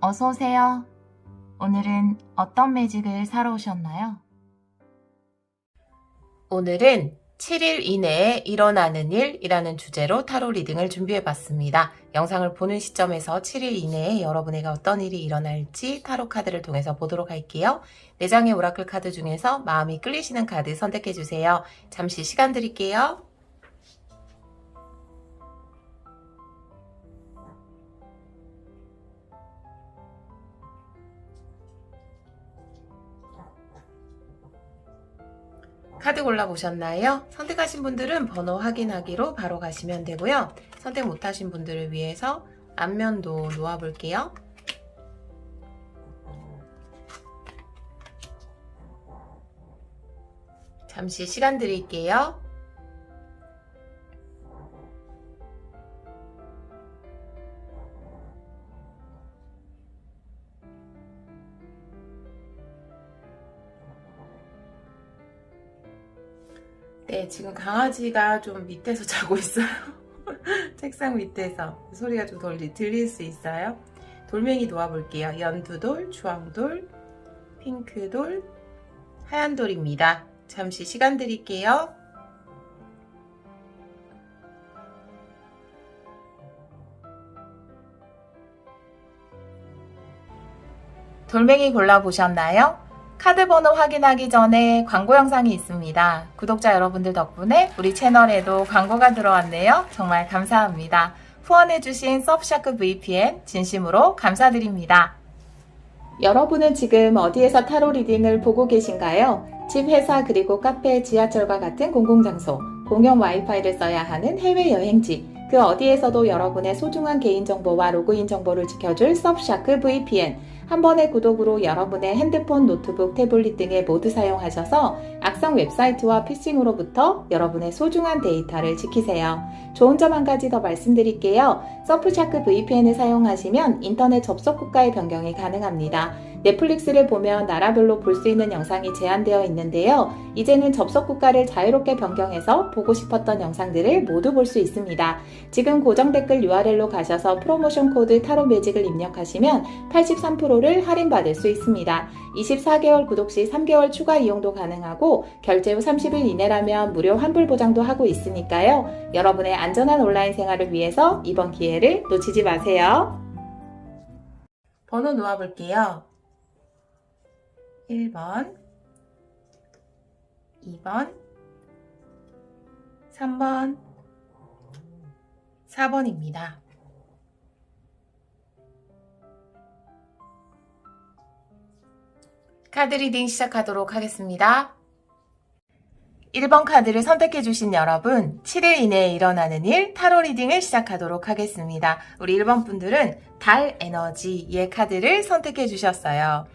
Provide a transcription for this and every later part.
어서 오세요. 오늘은 어떤 매직을 사러 오셨나요? 오늘은 7일 이내에 일어나는 일이라는 주제로 타로 리딩을 준비해 봤습니다. 영상을 보는 시점에서 7일 이내에 여러분에게 어떤 일이 일어날지 타로 카드를 통해서 보도록 할게요. 4장의 오라클 카드 중에서 마음이 끌리시는 카드 선택해 주세요. 잠시 시간 드릴게요. 카드 골라보셨나요? 선택하신 분들은 번호 확인하기로 바로 가시면 되고요. 선택 못하신 분들을 위해서 앞면도 놓아볼게요. 잠시 시간 드릴게요. 네, 지금 강아지가 좀 밑에서 자고 있어요. 책상 밑에서 소리가 좀 들릴 수 있어요. 돌멩이 놓아볼게요. 연두돌, 주황돌, 핑크돌, 하얀돌입니다. 잠시 시간 드릴게요. 돌멩이 골라보셨나요? 카드 번호 확인하기 전에 광고 영상이 있습니다. 구독자 여러분들 덕분에 우리 채널에도 광고가 들어왔네요. 정말 감사합니다. 후원해주신 서브샤크 VPN 진심으로 감사드립니다. 여러분은 지금 어디에서 타로 리딩을 보고 계신가요? 집, 회사, 그리고 카페, 지하철과 같은 공공장소, 공용 와이파이를 써야 하는 해외여행지, 그 어디에서도 여러분의 소중한 개인정보와 로그인 정보를 지켜줄 서브샤크 VPN. 한 번의 구독으로 여러분의 핸드폰, 노트북, 태블릿 등에 모두 사용하셔서 악성 웹사이트와 피싱으로부터 여러분의 소중한 데이터를 지키세요. 좋은 점 한 가지 더 말씀드릴게요. 서브샤크 VPN을 사용하시면 인터넷 접속 국가의 변경이 가능합니다. 넷플릭스를 보면 나라별로 볼 수 있는 영상이 제한되어 있는데요. 이제는 접속 국가를 자유롭게 변경해서 보고 싶었던 영상들을 모두 볼 수 있습니다. 지금 고정 댓글 URL로 가셔서 프로모션 코드 타로 매직을 입력하시면 83%를 할인받을 수 있습니다. 24개월 구독 시 3개월 추가 이용도 가능하고 결제 후 30일 이내라면 무료 환불 보장도 하고 있으니까요. 여러분의 안전한 온라인 생활을 위해서 이번 기회를 놓치지 마세요. 번호 놓아볼게요. 1번, 2번, 3번, 4번입니다. 카드 리딩 시작하도록 하겠습니다. 1번 카드를 선택해주신 여러분, 7일 이내에 일어나는 일 타로 리딩을 시작하도록 하겠습니다. 우리 1번 분들은 달 에너지의 카드를 선택해주셨어요.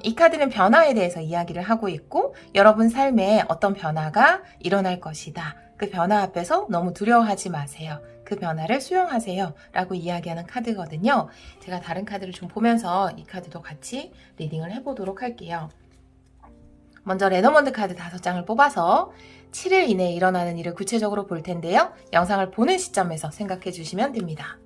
이 카드는 변화에 대해서 이야기를 하고 있고 여러분 삶에 어떤 변화가 일어날 것이다. 그 변화 앞에서 너무 두려워하지 마세요. 그 변화를 수용하세요. 라고 이야기하는 카드거든요. 제가 다른 카드를 좀 보면서 이 카드도 같이 리딩을 해보도록 할게요. 먼저 레너먼드 카드 5장을 뽑아서 7일 이내에 일어나는 일을 구체적으로 볼 텐데요. 영상을 보는 시점에서 생각해 주시면 됩니다.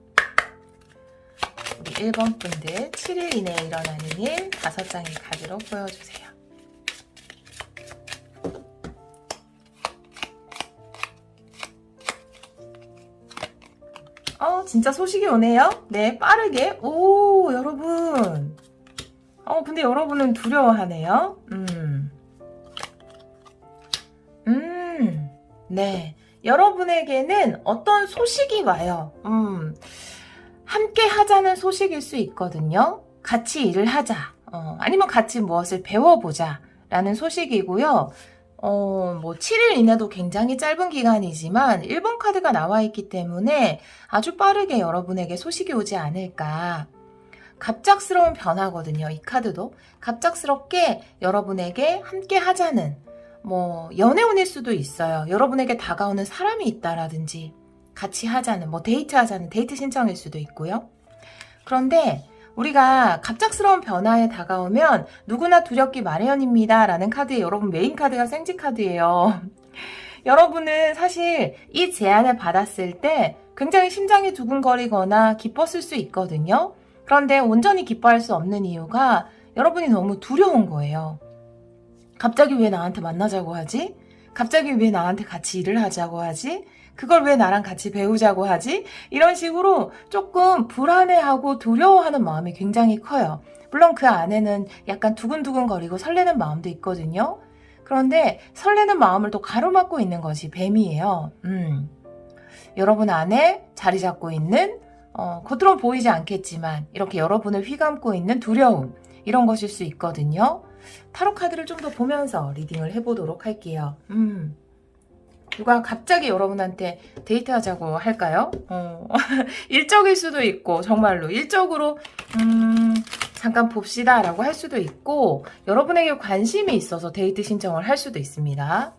우리 1번 분들 7일 이내에 일어나는 일 5장의 카드로 보여주세요. 진짜 소식이 오네요. 네, 빠르게. 오, 여러분. 근데 여러분은 두려워하네요. 네. 여러분에게는 어떤 소식이 와요. 함께 하자는 소식일 수 있거든요. 같이 일을 하자. 아니면 같이 무엇을 배워보자. 라는 소식이고요. 7일 이내도 굉장히 짧은 기간이지만 1번 카드가 나와 있기 때문에 아주 빠르게 여러분에게 소식이 오지 않을까. 갑작스러운 변화거든요. 이 카드도. 갑작스럽게 여러분에게 함께 하자는 연애운일 수도 있어요. 여러분에게 다가오는 사람이 있다라든지 같이 하자는 데이트하자는 데이트 신청일 수도 있고요. 그런데 우리가 갑작스러운 변화에 다가오면 누구나 두렵기 마련입니다. 라는 카드에 여러분 메인 카드가 생지 카드예요. 여러분은 사실 이 제안을 받았을 때 굉장히 심장이 두근거리거나 기뻤을 수 있거든요. 그런데 온전히 기뻐할 수 없는 이유가 여러분이 너무 두려운 거예요. 갑자기 왜 나한테 만나자고 하지? 갑자기 왜 나한테 같이 일을 하자고 하지? 그걸 왜 나랑 같이 배우자고 하지? 이런 식으로 조금 불안해하고 두려워하는 마음이 굉장히 커요. 물론 그 안에는 약간 두근두근거리고 설레는 마음도 있거든요. 그런데 설레는 마음을 또 가로막고 있는 것이 뱀이에요. 여러분 안에 자리 잡고 있는 겉으로 보이지 않겠지만 이렇게 여러분을 휘감고 있는 두려움, 이런 것일 수 있거든요. 타로 카드를 좀 더 보면서 리딩을 해보도록 할게요. 누가 갑자기 여러분한테 데이트하자고 할까요? 일적일 수도 있고 정말로 일적으로 잠깐 봅시다 라고 할 수도 있고 여러분에게 관심이 있어서 데이트 신청을 할 수도 있습니다.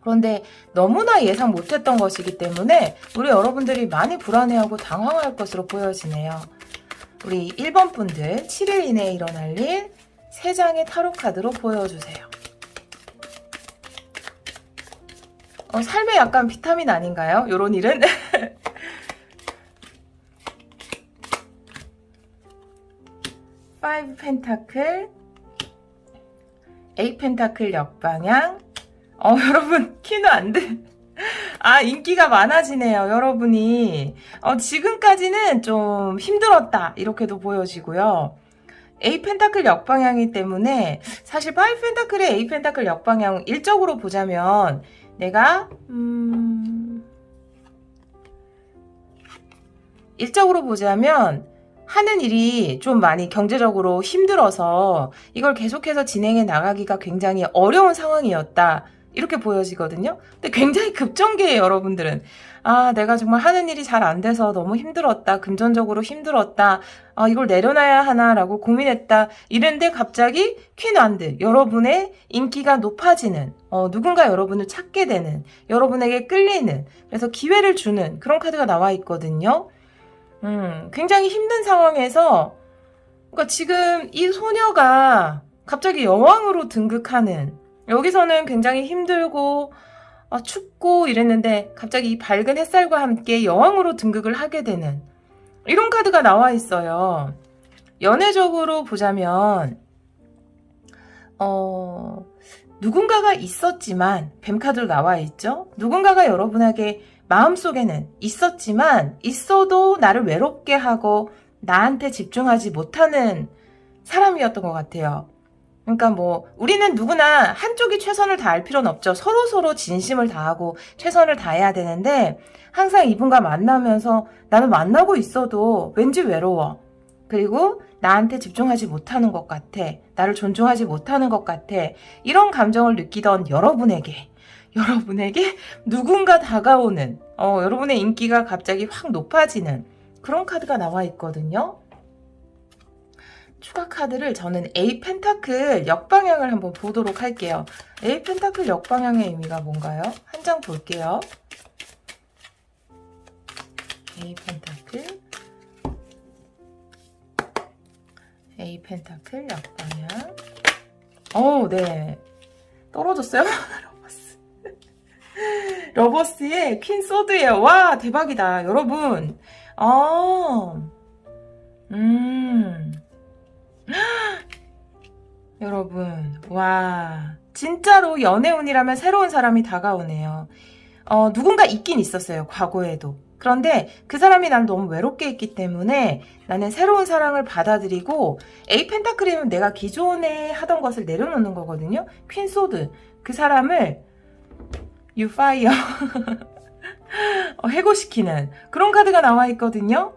그런데 너무나 예상 못했던 것이기 때문에 우리 여러분들이 많이 불안해하고 당황할 것으로 보여지네요. 우리 1번 분들 7일 이내에 일어날 일 3장의 타로 카드로 보여주세요. 삶에 약간 비타민 아닌가요? 요런 일은? 파이브 펜타클, 8 펜타클 역방향. 여러분 키는 안 돼. 인기가 많아지네요, 여러분이. 지금까지는 좀 힘들었다, 이렇게도 보여지고요. 8 펜타클 역방향이기 때문에 사실 5 펜타클의 8 펜타클 역방향 일적으로 보자면 내가 일적으로 보자면 하는 일이 좀 많이 경제적으로 힘들어서 이걸 계속해서 진행해 나가기가 굉장히 어려운 상황이었다, 이렇게 보여지거든요. 근데 굉장히 급전개예요, 여러분들은. 내가 정말 하는 일이 잘 안 돼서 너무 힘들었다, 금전적으로 힘들었다, 이걸 내려놔야 하나라고 고민했다, 이런데 갑자기 퀸 완드, 여러분의 인기가 높아지는, 누군가 여러분을 찾게 되는, 여러분에게 끌리는, 그래서 기회를 주는 그런 카드가 나와 있거든요. 굉장히 힘든 상황에서, 그러니까 지금 이 소녀가 갑자기 여왕으로 등극하는, 여기서는 굉장히 힘들고 춥고 이랬는데 갑자기 이 밝은 햇살과 함께 여왕으로 등극을 하게 되는 이런 카드가 나와 있어요. 연애적으로 보자면 누군가가 있었지만, 뱀 카드로 나와 있죠. 누군가가 여러분에게 마음속에는 있었지만 있어도 나를 외롭게 하고 나한테 집중하지 못하는 사람이었던 것 같아요. 그러니까 뭐 우리는 누구나 한쪽이 최선을 다할 필요는 없죠. 서로 진심을 다하고 최선을 다해야 되는데 항상 이분과 만나면서 나는 만나고 있어도 왠지 외로워. 그리고 나한테 집중하지 못하는 것 같아. 나를 존중하지 못하는 것 같아. 이런 감정을 느끼던 여러분에게 누군가 다가오는, 여러분의 인기가 갑자기 확 높아지는 그런 카드가 나와 있거든요. 추가 카드를 저는 8 펜타클 역방향을 한번 보도록 할게요. 8 펜타클 역방향의 의미가 뭔가요? 한 장 볼게요. 8 펜타클, 8 펜타클 역방향. 네. 떨어졌어요? 러버스의 퀸 소드예요. 와, 대박이다, 여러분. 여러분, 와, 진짜로 연애운이라면 새로운 사람이 다가오네요. 누군가 있긴 있었어요, 과거에도. 그런데 그 사람이 난 너무 외롭게 했기 때문에 나는 새로운 사랑을 받아들이고, 에이 펜타클이면 내가 기존에 하던 것을 내려놓는 거거든요. 퀸 소드, 그 사람을 you fire 해고시키는 그런 카드가 나와 있거든요.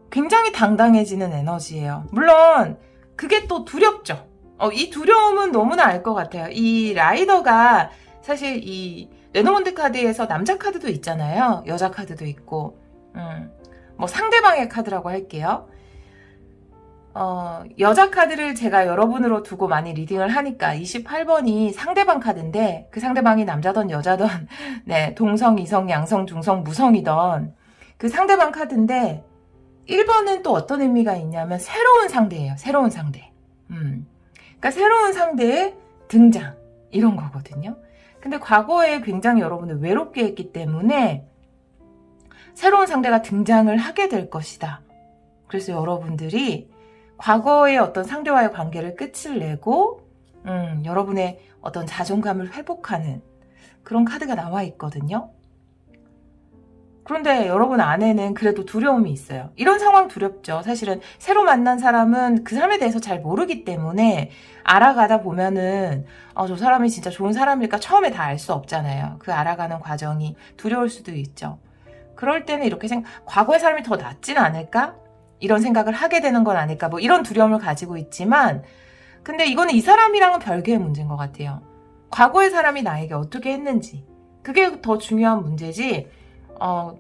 굉장히 당당해지는 에너지예요. 물론 그게 또 두렵죠. 이 두려움은 너무나 알 것 같아요. 이 라이더가 사실 이 레노먼드 카드에서 남자 카드도 있잖아요. 여자 카드도 있고, 뭐 상대방의 카드라고 할게요. 여자 카드를 제가 여러분으로 두고 많이 리딩을 하니까 28번이 상대방 카드인데, 그 상대방이 남자든 여자든 네, 동성, 이성, 양성, 중성, 무성이던 그 상대방 카드인데, 1번은 또 어떤 의미가 있냐면 새로운 상대예요. 새로운 상대. 그러니까 새로운 상대의 등장, 이런 거거든요. 근데 과거에 굉장히 여러분을 외롭게 했기 때문에 새로운 상대가 등장을 하게 될 것이다. 그래서 여러분들이 과거의 어떤 상대와의 관계를 끝을 내고 여러분의 어떤 자존감을 회복하는 그런 카드가 나와 있거든요. 그런데 여러분 안에는 그래도 두려움이 있어요. 이런 상황 두렵죠. 사실은 새로 만난 사람은 그 사람에 대해서 잘 모르기 때문에 알아가다 보면은 저 사람이 진짜 좋은 사람일까 처음에 다 알 수 없잖아요. 그 알아가는 과정이 두려울 수도 있죠. 그럴 때는 이렇게 과거의 사람이 더 낫진 않을까? 이런 생각을 하게 되는 건 아닐까? 뭐 이런 두려움을 가지고 있지만 근데 이거는 이 사람이랑은 별개의 문제인 것 같아요. 과거의 사람이 나에게 어떻게 했는지 그게 더 중요한 문제지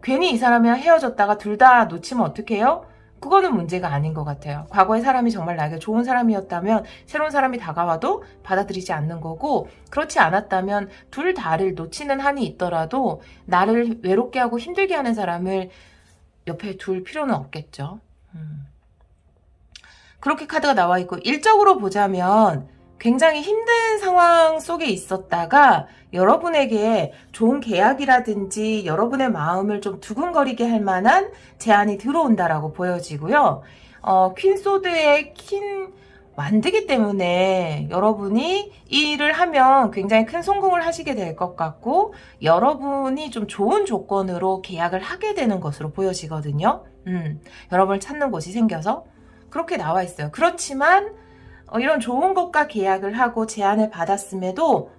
괜히 이 사람이랑 헤어졌다가 둘 다 놓치면 어떡해요? 그거는 문제가 아닌 것 같아요. 과거의 사람이 정말 나에게 좋은 사람이었다면 새로운 사람이 다가와도 받아들이지 않는 거고 그렇지 않았다면 둘 다를 놓치는 한이 있더라도 나를 외롭게 하고 힘들게 하는 사람을 옆에 둘 필요는 없겠죠. 그렇게 카드가 나와 있고 일적으로 보자면 굉장히 힘든 상황 속에 있었다가 여러분에게 좋은 계약이라든지 여러분의 마음을 좀 두근거리게 할 만한 제안이 들어온다라고 보여지고요. 퀸소드의 퀸 완드기 때문에 여러분이 이 일을 하면 굉장히 큰 성공을 하시게 될 것 같고 여러분이 좀 좋은 조건으로 계약을 하게 되는 것으로 보여지거든요. 여러분을 찾는 곳이 생겨서 그렇게 나와 있어요. 그렇지만 이런 좋은 것과 계약을 하고 제안을 받았음에도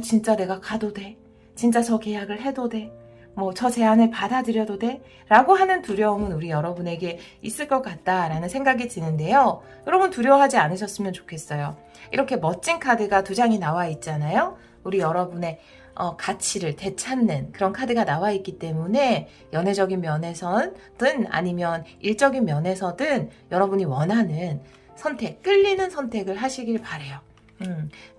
진짜 내가 가도 돼? 진짜 저 계약을 해도 돼? 뭐 저 제안을 받아들여도 돼? 라고 하는 두려움은 우리 여러분에게 있을 것 같다라는 생각이 드는데요. 여러분 두려워하지 않으셨으면 좋겠어요. 이렇게 멋진 카드가 두 장이 나와 있잖아요. 우리 여러분의 가치를 되찾는 그런 카드가 나와 있기 때문에 연애적인 면에서든 아니면 일적인 면에서든 여러분이 원하는 선택, 끌리는 선택을 하시길 바래요.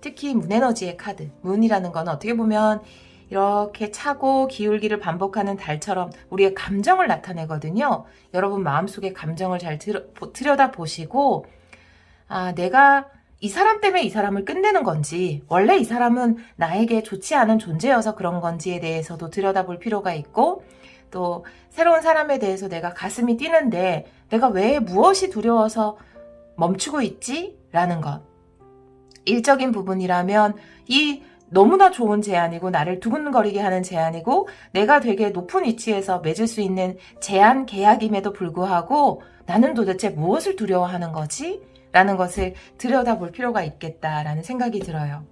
특히 문에너지의 카드, 문이라는 건 어떻게 보면 이렇게 차고 기울기를 반복하는 달처럼 우리의 감정을 나타내거든요. 여러분 마음속의 감정을 잘 들여다보시고 내가 이 사람 때문에 이 사람을 끝내는 건지 원래 이 사람은 나에게 좋지 않은 존재여서 그런 건지에 대해서도 들여다볼 필요가 있고 또 새로운 사람에 대해서 내가 가슴이 뛰는데 내가 왜 무엇이 두려워서 멈추고 있지? 라는 것. 일적인 부분이라면 이 너무나 좋은 제안이고 나를 두근거리게 하는 제안이고 내가 되게 높은 위치에서 맺을 수 있는 제안 계약임에도 불구하고 나는 도대체 무엇을 두려워하는 거지? 라는 것을 들여다볼 필요가 있겠다라는 생각이 들어요.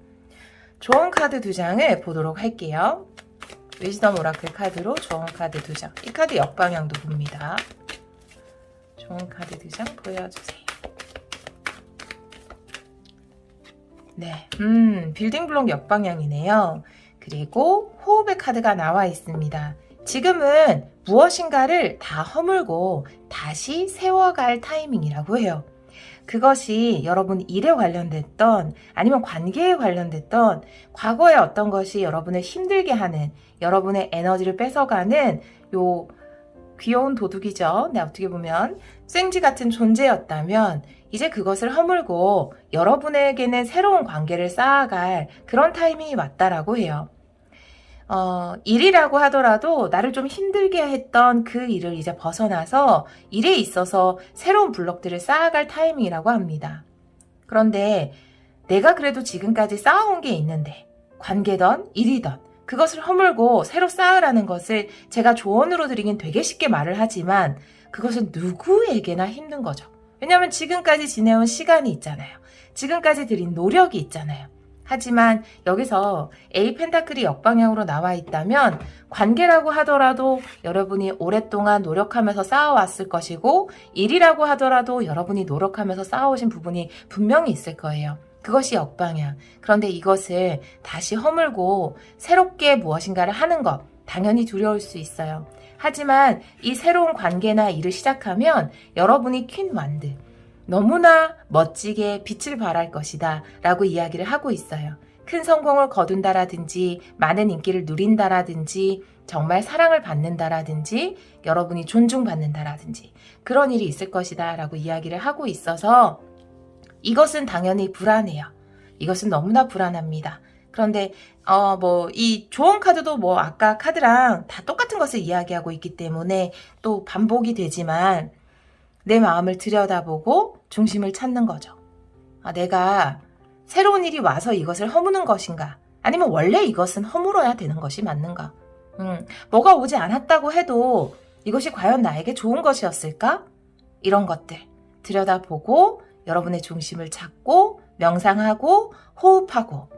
좋은 카드 두 장을 보도록 할게요. 위즈덤 오라클 카드로 좋은 카드 두 장. 이 카드 역방향도 봅니다. 좋은 카드 두 장 보여주세요. 네, 빌딩 블록 역방향이네요. 그리고 호흡의 카드가 나와 있습니다. 지금은 무엇인가를 다 허물고 다시 세워갈 타이밍이라고 해요. 그것이 여러분 일에 관련됐던 아니면 관계에 관련됐던 과거의 어떤 것이 여러분을 힘들게 하는 여러분의 에너지를 뺏어가는 요 귀여운 도둑이죠. 네, 어떻게 보면 생쥐 같은 존재였다면 이제 그것을 허물고 여러분에게는 새로운 관계를 쌓아갈 그런 타이밍이 왔다라고 해요. 일이라고 하더라도 나를 좀 힘들게 했던 그 일을 이제 벗어나서 일에 있어서 새로운 블록들을 쌓아갈 타이밍이라고 합니다. 그런데 내가 그래도 지금까지 쌓아온 게 있는데 관계든 일이든 그것을 허물고 새로 쌓으라는 것을 제가 조언으로 드리긴 되게 쉽게 말을 하지만 그것은 누구에게나 힘든 거죠. 왜냐하면 지금까지 지내온 시간이 있잖아요. 지금까지 들인 노력이 있잖아요. 하지만 여기서 A 펜타클이 역방향으로 나와 있다면 관계라고 하더라도 여러분이 오랫동안 노력하면서 쌓아왔을 것이고 일이라고 하더라도 여러분이 노력하면서 쌓아오신 부분이 분명히 있을 거예요. 그것이 역방향. 그런데 이것을 다시 허물고 새롭게 무엇인가를 하는 것 당연히 두려울 수 있어요. 하지만 이 새로운 관계나 일을 시작하면 여러분이 퀸 완드 너무나 멋지게 빛을 발할 것이다 라고 이야기를 하고 있어요. 큰 성공을 거둔다라든지 많은 인기를 누린다라든지 정말 사랑을 받는다라든지 여러분이 존중받는다라든지 그런 일이 있을 것이다 라고 이야기를 하고 있어서 이것은 당연히 불안해요. 이것은 너무나 불안합니다. 그런데 뭐 이 조언 카드도 뭐 아까 카드랑 다 똑같은 것을 이야기하고 있기 때문에 또 반복이 되지만 내 마음을 들여다보고 중심을 찾는 거죠. 내가 새로운 일이 와서 이것을 허무는 것인가? 아니면 원래 이것은 허물어야 되는 것이 맞는가? 뭐가 오지 않았다고 해도 이것이 과연 나에게 좋은 것이었을까? 이런 것들 들여다보고 여러분의 중심을 찾고 명상하고 호흡하고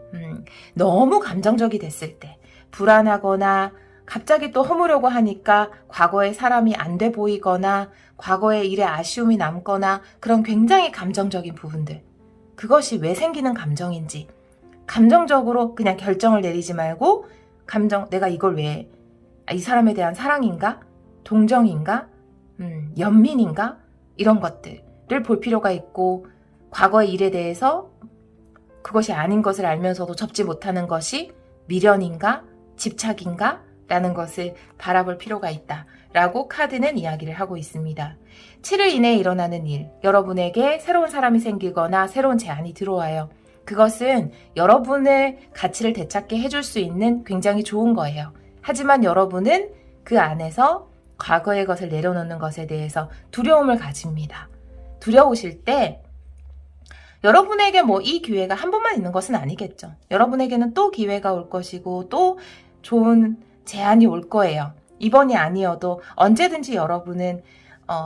너무 감정적이 됐을 때 불안하거나 갑자기 또 허무려고 하니까 과거의 사람이 안 돼 보이거나 과거의 일에 아쉬움이 남거나 그런 굉장히 감정적인 부분들 그것이 왜 생기는 감정인지 감정적으로 그냥 결정을 내리지 말고 내가 이걸 왜 이 사람에 대한 사랑인가? 동정인가? 연민인가? 이런 것들을 볼 필요가 있고 과거의 일에 대해서 그것이 아닌 것을 알면서도 접지 못하는 것이 미련인가? 집착인가? 라는 것을 바라볼 필요가 있다. 라고 카드는 이야기를 하고 있습니다. 7일 이내에 일어나는 일, 여러분에게 새로운 사람이 생기거나 새로운 제안이 들어와요. 그것은 여러분의 가치를 되찾게 해줄 수 있는 굉장히 좋은 거예요. 하지만 여러분은 그 안에서 과거의 것을 내려놓는 것에 대해서 두려움을 가집니다. 두려우실 때 여러분에게 뭐 이 기회가 한 번만 있는 것은 아니겠죠. 여러분에게는 또 기회가 올 것이고 또 좋은 제안이 올 거예요. 이번이 아니어도 언제든지 여러분은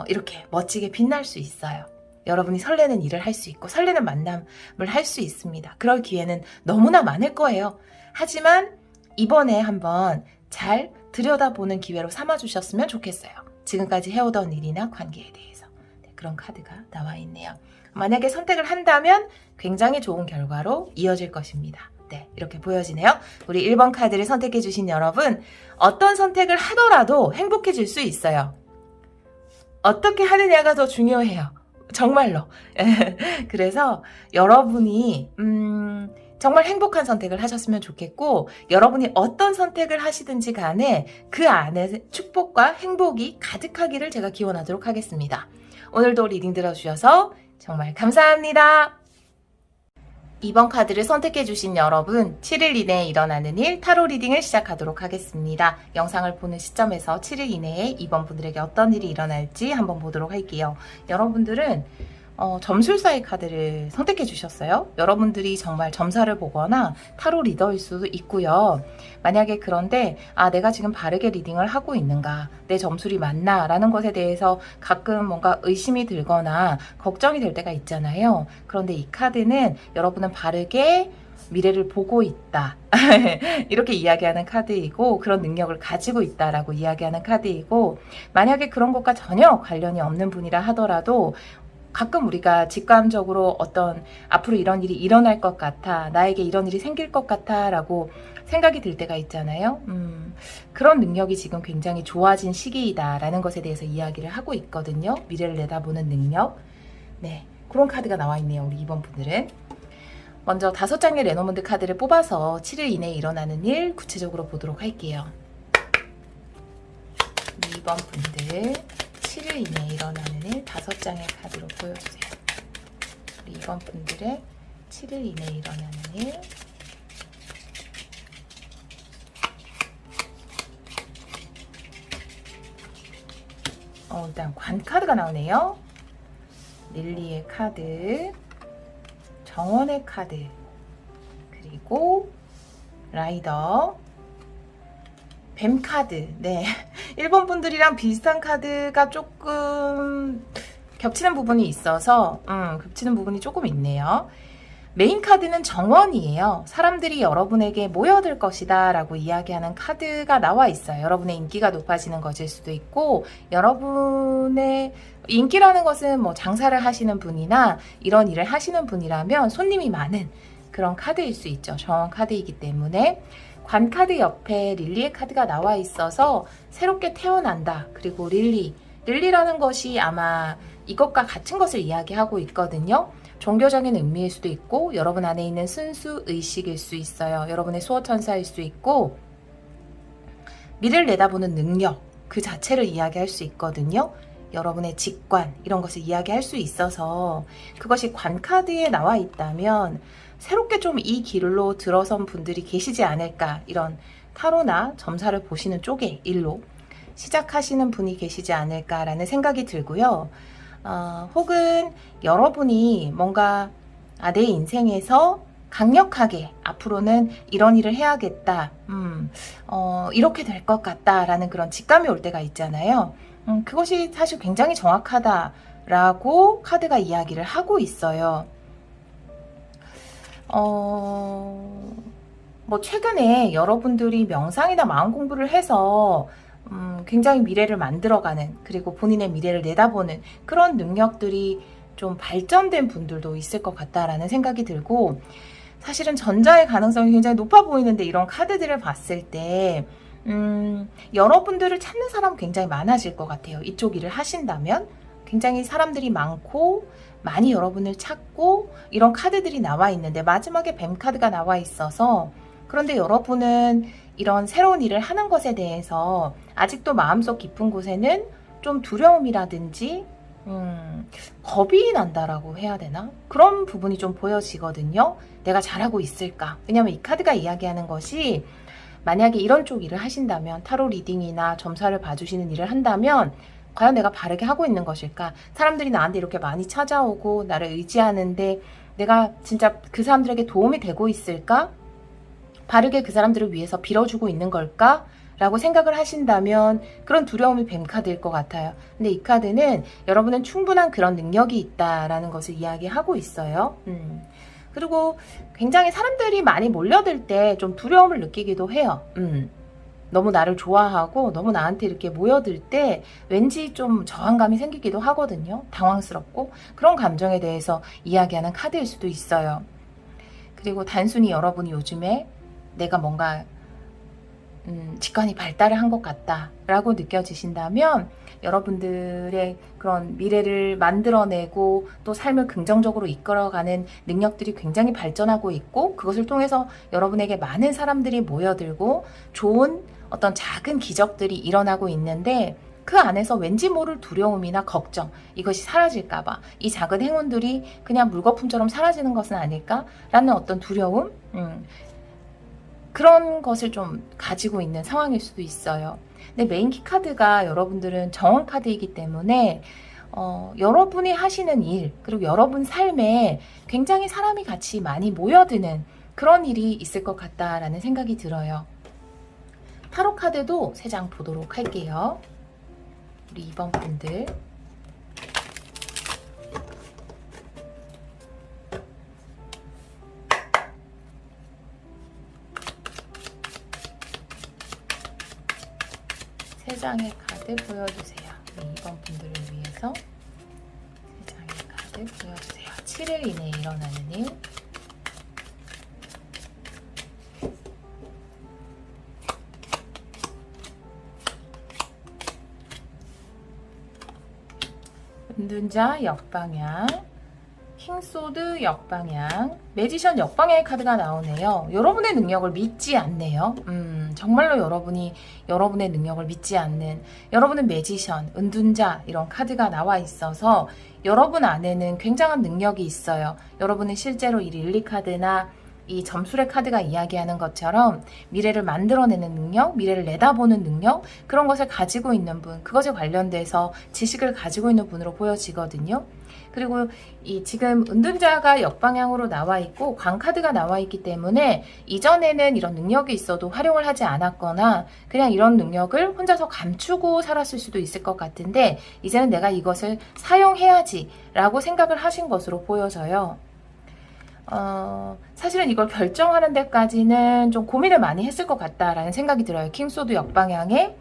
이렇게 멋지게 빛날 수 있어요. 여러분이 설레는 일을 할 수 있고 설레는 만남을 할 수 있습니다. 그럴 기회는 너무나 많을 거예요. 하지만 이번에 한번 잘 들여다보는 기회로 삼아주셨으면 좋겠어요. 지금까지 해오던 일이나 관계에 대해서. 그런 카드가 나와 있네요. 만약에 선택을 한다면 굉장히 좋은 결과로 이어질 것입니다. 네, 이렇게 보여지네요. 우리 1번 카드를 선택해 주신 여러분, 어떤 선택을 하더라도 행복해질 수 있어요. 어떻게 하느냐가 더 중요해요. 정말로. 그래서 여러분이 정말 행복한 선택을 하셨으면 좋겠고 여러분이 어떤 선택을 하시든지 간에 그 안에 축복과 행복이 가득하기를 제가 기원하도록 하겠습니다. 오늘도 리딩 들어주셔서 정말 감사합니다. 2번 카드를 선택해 주신 여러분, 7일 이내에 일어나는 일 타로 리딩을 시작하도록 하겠습니다. 영상을 보는 시점에서 7일 이내에 2번 분들에게 어떤 일이 일어날지 한번 보도록 할게요. 여러분들은 점술사의 카드를 선택해 주셨어요. 여러분들이 정말 점사를 보거나 타로 리더일 수도 있고요. 만약에 그런데 내가 지금 바르게 리딩을 하고 있는가, 내 점술이 맞나 라는 것에 대해서 가끔 뭔가 의심이 들거나 걱정이 될 때가 있잖아요. 그런데 이 카드는 여러분은 바르게 미래를 보고 있다 이렇게 이야기하는 카드이고 그런 능력을 가지고 있다라고 이야기하는 카드이고 만약에 그런 것과 전혀 관련이 없는 분이라 하더라도 가끔 우리가 직감적으로 어떤 앞으로 이런 일이 일어날 것 같아, 나에게 이런 일이 생길 것 같아 라고 생각이 들 때가 있잖아요. 그런 능력이 지금 굉장히 좋아진 시기이다 라는 것에 대해서 이야기를 하고 있거든요. 미래를 내다보는 능력. 네, 그런 카드가 나와 있네요. 우리 2번 분들은. 먼저 5장의 레노먼드 카드를 뽑아서 7일 이내에 일어나는 일 구체적으로 보도록 할게요. 2번 분들 7일 이내에 일어나는 일 5장의 카드로 보여주세요. 우리 2번 분들의 7일 이내에 일어나는 일 일단 관 카드가 나오네요. 릴리의 카드, 정원의 카드, 그리고 라이더, 뱀 카드. 네, 1번 분들이랑 비슷한 카드가 조금 겹치는 부분이 있어서 겹치는 부분이 조금 있네요. 메인 카드는 정원이에요. 사람들이 여러분에게 모여들 것이다 라고 이야기하는 카드가 나와 있어요. 여러분의 인기가 높아지는 것일 수도 있고 여러분의 인기라는 것은 뭐 장사를 하시는 분이나 이런 일을 하시는 분이라면 손님이 많은 그런 카드일 수 있죠. 정원 카드이기 때문에 관 카드 옆에 릴리의 카드가 나와 있어서 새롭게 태어난다. 그리고 릴리라는 것이 아마 이것과 같은 것을 이야기하고 있거든요. 종교적인 의미일 수도 있고 여러분 안에 있는 순수 의식일 수 있어요. 여러분의 수호천사일 수 있고 미래를 내다보는 능력 그 자체를 이야기할 수 있거든요. 여러분의 직관 이런 것을 이야기할 수 있어서 그것이 관카드에 나와 있다면 새롭게 좀 이 길로 들어선 분들이 계시지 않을까, 이런 타로나 점사를 보시는 쪽의 일로 시작하시는 분이 계시지 않을까라는 생각이 들고요. 혹은 여러분이 뭔가 내 인생에서 강력하게 앞으로는 이런 일을 해야겠다, 이렇게 될 것 같다라는 그런 직감이 올 때가 있잖아요. 그것이 사실 굉장히 정확하다라고 카드가 이야기를 하고 있어요. 뭐 최근에 여러분들이 명상이나 마음 공부를 해서 굉장히 미래를 만들어가는, 그리고 본인의 미래를 내다보는 그런 능력들이 좀 발전된 분들도 있을 것 같다라는 생각이 들고, 사실은 전자의 가능성이 굉장히 높아 보이는데 이런 카드들을 봤을 때 여러분들을 찾는 사람 굉장히 많아질 것 같아요. 이쪽 일을 하신다면 굉장히 사람들이 많고 많이 여러분을 찾고 이런 카드들이 나와 있는데, 마지막에 뱀 카드가 나와 있어서, 그런데 여러분은 이런 새로운 일을 하는 것에 대해서 아직도 마음속 깊은 곳에는 좀 두려움이라든지 겁이 난다라고 해야 되나? 그런 부분이 좀 보여지거든요. 내가 잘하고 있을까? 왜냐면 이 카드가 이야기하는 것이, 만약에 이런 쪽 일을 하신다면, 타로 리딩이나 점사를 봐주시는 일을 한다면 과연 내가 바르게 하고 있는 것일까? 사람들이 나한테 이렇게 많이 찾아오고 나를 의지하는데 내가 진짜 그 사람들에게 도움이 되고 있을까? 바르게 그 사람들을 위해서 빌어주고 있는 걸까? 라고 생각을 하신다면 그런 두려움이 뱀 카드일 것 같아요. 근데 이 카드는 여러분은 충분한 그런 능력이 있다라는 것을 이야기하고 있어요. 그리고 굉장히 사람들이 많이 몰려들 때 좀 두려움을 느끼기도 해요. 너무 나를 좋아하고 너무 나한테 이렇게 모여들 때 왠지 좀 저항감이 생기기도 하거든요. 당황스럽고, 그런 감정에 대해서 이야기하는 카드일 수도 있어요. 그리고 단순히 여러분이 요즘에 내가 뭔가 직관이 발달을 한 것 같다라고 느껴지신다면, 여러분들의 그런 미래를 만들어내고 또 삶을 긍정적으로 이끌어가는 능력들이 굉장히 발전하고 있고, 그것을 통해서 여러분에게 많은 사람들이 모여들고 좋은 어떤 작은 기적들이 일어나고 있는데, 그 안에서 왠지 모를 두려움이나 걱정, 이것이 사라질까봐, 이 작은 행운들이 그냥 물거품처럼 사라지는 것은 아닐까라는 어떤 두려움, 그런 것을 좀 가지고 있는 상황일 수도 있어요. 근데 메인키 카드가 여러분들은 정원 카드이기 때문에 여러분이 하시는 일, 그리고 여러분 삶에 굉장히 사람이 같이 많이 모여드는 그런 일이 있을 것 같다라는 생각이 들어요. 타로 카드도 3장 보도록 할게요. 우리 2번 분들. 세 장의 카드 보여주세요. 우리 2번 분들을 위해서 3장의 카드 보여주세요. 7일 이내에 일어나는 일. 은둔자 역방향, 킹소드 역방향, 매지션 역방향의 카드가 나오네요. 여러분의 능력을 믿지 않네요. 정말로 여러분이 여러분의 능력을 믿지 않는, 여러분은 매지션, 은둔자 이런 카드가 나와 있어서 여러분 안에는 굉장한 능력이 있어요. 여러분은 실제로 이 릴리 카드나 이 점술의 카드가 이야기하는 것처럼 미래를 만들어내는 능력, 미래를 내다보는 능력, 그런 것을 가지고 있는 분, 그것에 관련돼서 지식을 가지고 있는 분으로 보여지거든요. 그리고 이 지금 은둔자가 역방향으로 나와 있고 광카드가 나와 있기 때문에 이전에는 이런 능력이 있어도 활용을 하지 않았거나 그냥 이런 능력을 혼자서 감추고 살았을 수도 있을 것 같은데, 이제는 내가 이것을 사용해야지 라고 생각을 하신 것으로 보여져요. 사실은 이걸 결정하는 데까지는 좀 고민을 많이 했을 것 같다라는 생각이 들어요. 킹소드 역방향에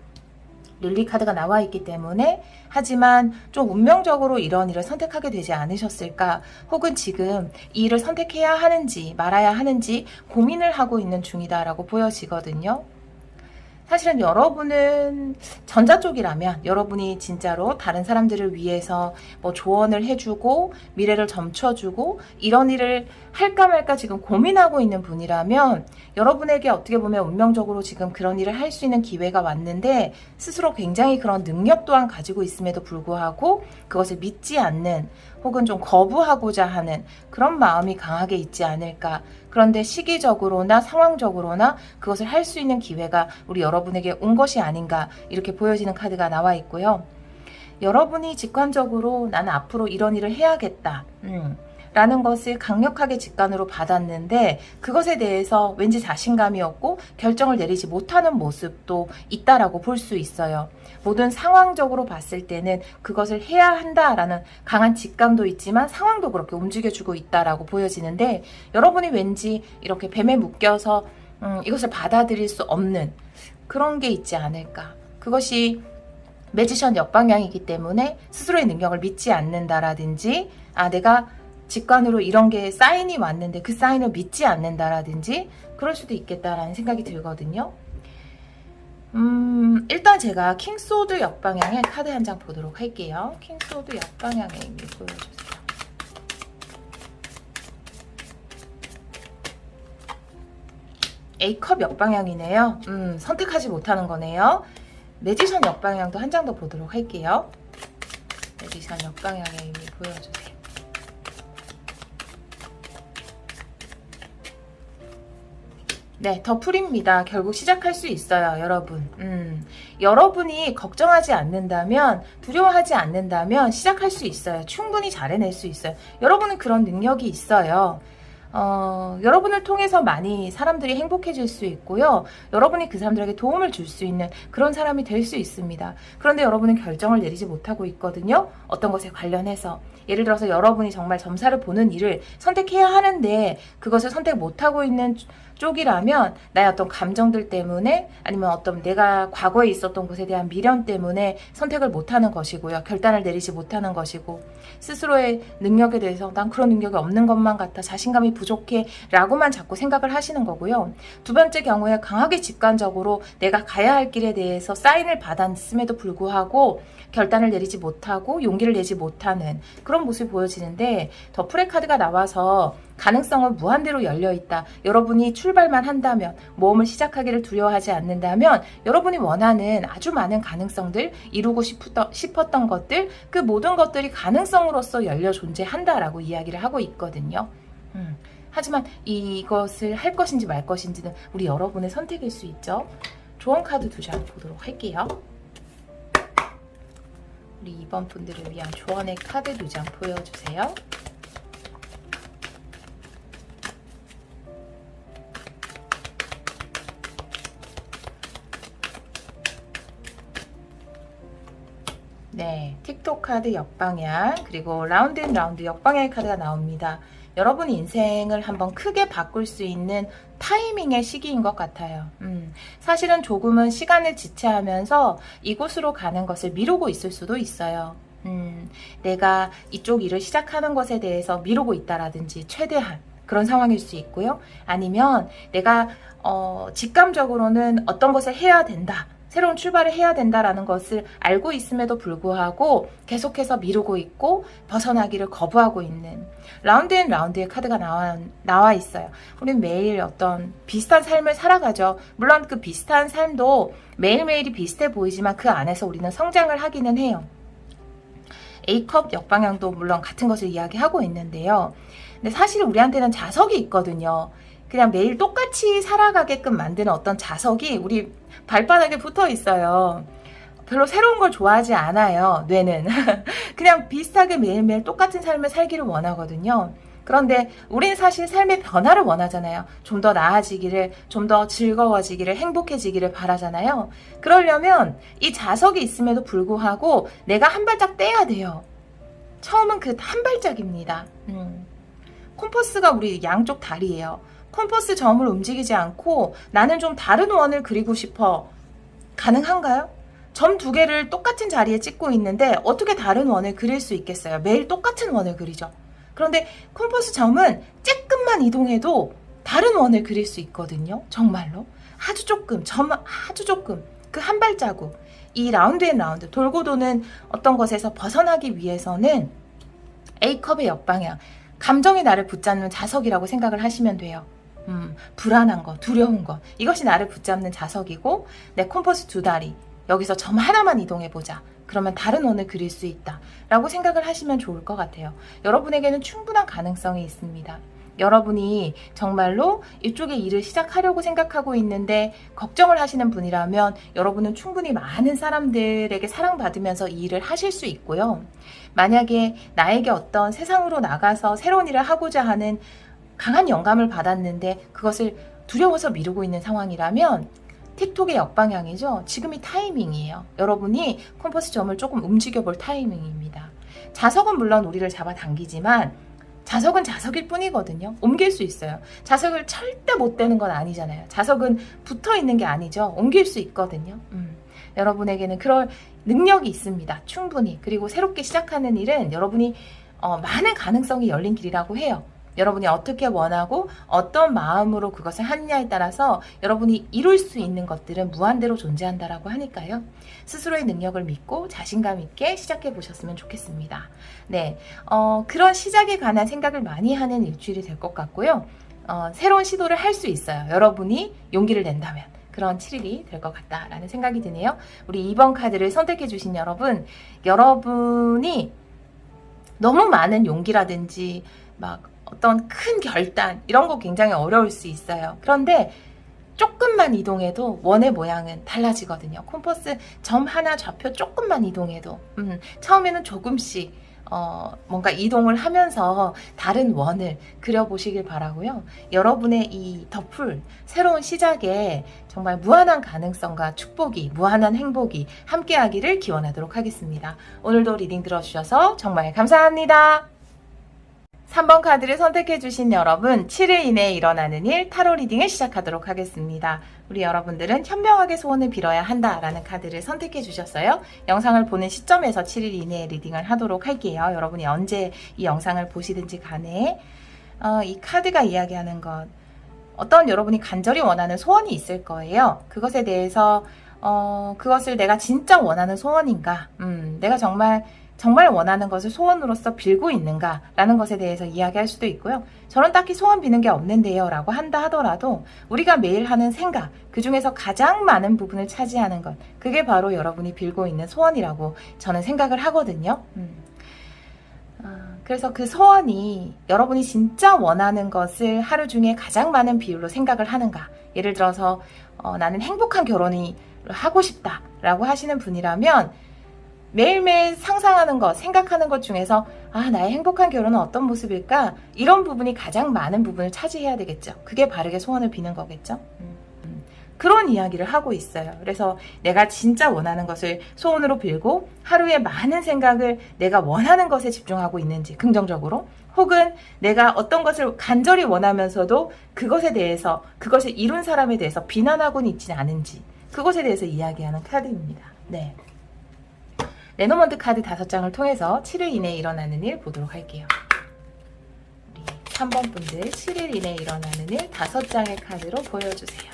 릴리 카드가 나와 있기 때문에. 하지만 좀 운명적으로 이런 일을 선택하게 되지 않으셨을까, 혹은 지금 이 일을 선택해야 하는지 말아야 하는지 고민을 하고 있는 중이다라고 보여지거든요. 사실은 여러분은 전자 쪽이라면 여러분이 진짜로 다른 사람들을 위해서 뭐 조언을 해주고 미래를 점쳐주고 이런 일을 할까 말까 지금 고민하고 있는 분이라면 여러분에게 어떻게 보면 운명적으로 지금 그런 일을 할 수 있는 기회가 왔는데 스스로 굉장히 그런 능력 또한 가지고 있음에도 불구하고 그것을 믿지 않는 혹은 좀 거부하고자 하는 그런 마음이 강하게 있지 않을까. 그런데 시기적으로나 상황적으로나 그것을 할 수 있는 기회가 우리 여러분에게 온 것이 아닌가 이렇게 보여지는 카드가 나와 있고요. 여러분이 직관적으로 나는 앞으로 이런 일을 해야겠다. 라는 것을 강력하게 직관으로 받았는데 그것에 대해서 왠지 자신감이 없고 결정을 내리지 못하는 모습도 있다라고 볼 수 있어요. 모든 상황적으로 봤을 때는 그것을 해야 한다라는 강한 직감도 있지만 상황도 그렇게 움직여주고 있다라고 보여지는데 여러분이 왠지 이렇게 뱀에 묶여서 이것을 받아들일 수 없는 그런 게 있지 않을까. 그것이 매지션 역방향이기 때문에 스스로의 능력을 믿지 않는다라든지 내가 직관으로 이런 게 사인이 왔는데 그 사인을 믿지 않는다라든지 그럴 수도 있겠다라는 생각이 들거든요. 일단 제가 킹소드 역방향의 카드 한 장 보도록 할게요. 킹소드 역방향의 의미 보여주세요. A컵 역방향이네요. 선택하지 못하는 거네요. 매지션 역방향도 한 장 더 보도록 할게요. 매지션 역방향의 의미 보여주세요. 네, 더 풀입니다. 결국 시작할 수 있어요, 여러분. 여러분이 걱정하지 않는다면, 두려워하지 않는다면 시작할 수 있어요. 충분히 잘 해낼 수 있어요. 여러분은 그런 능력이 있어요. 여러분을 통해서 많이 사람들이 행복해질 수 있고요. 여러분이 그 사람들에게 도움을 줄 수 있는 그런 사람이 될 수 있습니다. 그런데 여러분은 결정을 내리지 못하고 있거든요. 어떤 것에 관련해서. 예를 들어서 여러분이 정말 점사를 보는 일을 선택해야 하는데 그것을 선택 못하고 있는 쪽이라면 나의 어떤 감정들 때문에 아니면 어떤 내가 과거에 있었던 것에 대한 미련 때문에 선택을 못하는 것이고요. 결단을 내리지 못하는 것이고 스스로의 능력에 대해서 난 그런 능력이 없는 것만 같아 자신감이 부족해 라고만 자꾸 생각을 하시는 거고요. 두 번째 경우에 강하게 직관적으로 내가 가야 할 길에 대해서 사인을 받았음에도 불구하고 결단을 내리지 못하고 용기를 내지 못하는 그런 모습이 보여지는데 더 풀의 카드가 나와서 가능성은 무한대로 열려있다. 여러분이 출발만 한다면 모험을 시작하기를 두려워하지 않는다면 여러분이 원하는 아주 많은 가능성들 이루고 싶었던 것들 그 모든 것들이 가능성으로서 열려 존재한다라고 이야기를 하고 있거든요. 하지만 이것을 할 것인지 말 것인지는 우리 여러분의 선택일 수 있죠. 조언 카드 두 장 보도록 할게요. 우리 이번 분들을 위한 조언의 카드 두 장 보여주세요. 네, 틱톡 카드 역방향 그리고 라운드 앤 라운드 역방향의 카드가 나옵니다. 여러분 인생을 한번 크게 바꿀 수 있는 타이밍의 시기인 것 같아요. 사실은 조금은 시간을 지체하면서 이곳으로 가는 것을 미루고 있을 수도 있어요. 내가 이쪽 일을 시작하는 것에 대해서 미루고 있다라든지 최대한 그런 상황일 수 있고요. 아니면 내가 직감적으로는 어떤 것을 해야 된다. 새로운 출발을 해야 된다라는 것을 알고 있음에도 불구하고 계속해서 미루고 있고 벗어나기를 거부하고 있는 라운드 앤 라운드의 카드가 나와 있어요. 우린 매일 어떤 비슷한 삶을 살아가죠. 물론 그 비슷한 삶도 매일매일이 비슷해 보이지만 그 안에서 우리는 성장을 하기는 해요. A컵 역방향도 물론 같은 것을 이야기하고 있는데요. 근데 사실 우리한테는 자석이 있거든요. 그냥 매일 똑같이 살아가게끔 만드는 어떤 자석이 우리 발바닥에 붙어 있어요. 별로 새로운 걸 좋아하지 않아요, 뇌는. 그냥 비슷하게 매일매일 똑같은 삶을 살기를 원하거든요. 그런데 우리는 사실 삶의 변화를 원하잖아요. 좀 더 나아지기를, 좀 더 즐거워지기를, 행복해지기를 바라잖아요. 그러려면 이 자석이 있음에도 불구하고 내가 한 발짝 떼야 돼요. 처음은 그 한 발짝입니다. 콤퍼스가 우리 양쪽 다리예요. 콤퍼스 점을 움직이지 않고 나는 좀 다른 원을 그리고 싶어. 가능한가요? 점 두 개를 똑같은 자리에 찍고 있는데 어떻게 다른 원을 그릴 수 있겠어요? 매일 똑같은 원을 그리죠. 그런데 콤퍼스 점은 조금만 이동해도 다른 원을 그릴 수 있거든요. 정말로. 아주 조금, 아주 조금, 그 한 발자국, 이 라운드 앤 라운드, 돌고 도는 어떤 것에서 벗어나기 위해서는 A컵의 역방향, 감정이 나를 붙잡는 자석이라고 생각을 하시면 돼요. 불안한 것, 두려운 것, 이것이 나를 붙잡는 자석이고, 내 콤퍼스 두 다리, 여기서 점 하나만 이동해보자. 그러면 다른 원을 그릴 수 있다 라고 생각을 하시면 좋을 것 같아요. 여러분에게는 충분한 가능성이 있습니다. 여러분이 정말로 이쪽에 일을 시작하려고 생각하고 있는데 걱정을 하시는 분이라면 여러분은 충분히 많은 사람들에게 사랑받으면서 이 일을 하실 수 있고요. 만약에 나에게 어떤 세상으로 나가서 새로운 일을 하고자 하는 강한 영감을 받았는데 그것을 두려워서 미루고 있는 상황이라면 틱톡의 역방향이죠. 지금이 타이밍이에요. 여러분이 콤퍼스 점을 조금 움직여 볼 타이밍입니다. 자석은 물론 우리를 잡아당기지만 자석은 자석일 뿐이거든요. 옮길 수 있어요. 자석을 절대 못 대는 건 아니잖아요. 자석은 붙어 있는 게 아니죠. 옮길 수 있거든요. 여러분에게는 그럴 능력이 있습니다. 충분히. 그리고 새롭게 시작하는 일은 여러분이 많은 가능성이 열린 길이라고 해요. 여러분이 어떻게 원하고 어떤 마음으로 그것을 하느냐에 따라서 여러분이 이룰 수 있는 것들은 무한대로 존재한다라고 하니까요. 스스로의 능력을 믿고 자신감 있게 시작해 보셨으면 좋겠습니다. 네, 그런 시작에 관한 생각을 많이 하는 일주일이 될 것 같고요. 새로운 시도를 할 수 있어요. 여러분이 용기를 낸다면. 그런 7일이 될 것 같다라는 생각이 드네요. 우리 2번 카드를 선택해 주신 여러분, 여러분이 너무 많은 용기라든지 막 어떤 큰 결단 이런 거 굉장히 어려울 수 있어요. 그런데 조금만 이동해도 원의 모양은 달라지거든요. 콤퍼스 점 하나 좌표 조금만 이동해도 처음에는 조금씩 뭔가 이동을 하면서 다른 원을 그려보시길 바라고요. 여러분의 이 더풀 새로운 시작에 정말 무한한 가능성과 축복이, 무한한 행복이 함께하기를 기원하도록 하겠습니다. 오늘도 리딩 들어주셔서 정말 감사합니다. 3번 카드를 선택해 주신 여러분, 7일 이내에 일어나는 일 타로 리딩을 시작하도록 하겠습니다. 우리 여러분들은 현명하게 소원을 빌어야 한다라는 카드를 선택해 주셨어요. 영상을 보는 시점에서 7일 이내에 리딩을 하도록 할게요. 여러분이 언제 이 영상을 보시든지 간에 이 카드가 이야기하는 것, 어떤 여러분이 간절히 원하는 소원이 있을 거예요. 그것에 대해서 그것을 내가 진짜 원하는 소원인가, 내가 정말 원하는 것을 소원으로서 빌고 있는가 라는 것에 대해서 이야기할 수도 있고요. 저는 딱히 소원 비는 게 없는데요 라고 한다 하더라도 우리가 매일 하는 생각, 그 중에서 가장 많은 부분을 차지하는 것, 그게 바로 여러분이 빌고 있는 소원이라고 저는 생각을 하거든요. 그래서 그 소원이 여러분이 진짜 원하는 것을 하루 중에 가장 많은 비율로 생각을 하는가. 예를 들어서 나는 행복한 결혼이 하고 싶다 라고 하시는 분이라면 매일매일 상상하는 것, 생각하는 것 중에서 나의 행복한 결혼은 어떤 모습일까? 이런 부분이 가장 많은 부분을 차지해야 되겠죠. 그게 바르게 소원을 비는 거겠죠. 그런 이야기를 하고 있어요. 그래서 내가 진짜 원하는 것을 소원으로 빌고 하루에 많은 생각을 내가 원하는 것에 집중하고 있는지 긍정적으로, 혹은 내가 어떤 것을 간절히 원하면서도 그것에 대해서, 그것을 이룬 사람에 대해서 비난하고는 있지 않은지, 그것에 대해서 이야기하는 카드입니다. 네. 레노먼트 카드 5장을 통해서 7일 이내에 일어나는 일 보도록 할게요. 우리 3번 분들 7일 이내에 일어나는 일 5장의 카드로 보여주세요.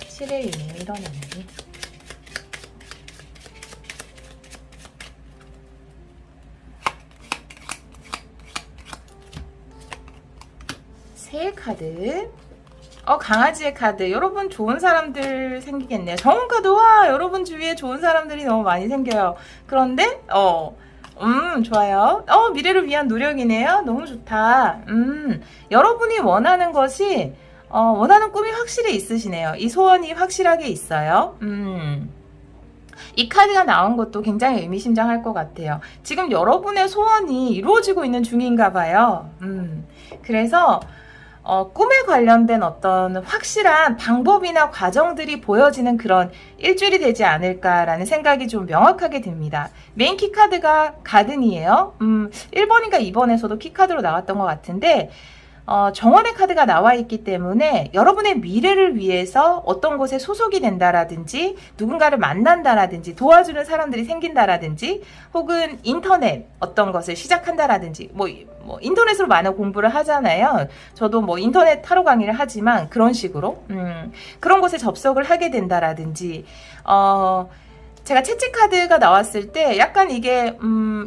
(7일) 이내에 일어나는 일. 새의 카드. 강아지의 카드. 여러분 좋은 사람들 생기겠네요. 정운 카드. 와, 여러분 주위에 좋은 사람들이 너무 많이 생겨요. 그런데 좋아요. 미래를 위한 노력이네요. 너무 좋다. 여러분이 원하는 것이 원하는 꿈이 확실히 있으시네요. 이 소원이 확실하게 있어요. 이 카드가 나온 것도 굉장히 의미심장할 것 같아요. 지금 여러분의 소원이 이루어지고 있는 중인가 봐요. 그래서 꿈에 관련된 어떤 확실한 방법이나 과정들이 보여지는 그런 일주일이 되지 않을까라는 생각이 좀 명확하게 듭니다. 메인 키카드가 가든이에요. 1번인가 2번에서도 키카드로 나왔던 것 같은데 정원의 카드가 나와 있기 때문에 여러분의 미래를 위해서 어떤 곳에 소속이 된다라든지 누군가를 만난다라든지 도와주는 사람들이 생긴다라든지 혹은 인터넷 어떤 것을 시작한다라든지 뭐 인터넷으로 많은 공부를 하잖아요. 저도 뭐 인터넷 타로 강의를 하지만 그런 식으로 그런 곳에 접속을 하게 된다라든지 제가 채찍 카드가 나왔을 때 약간 이게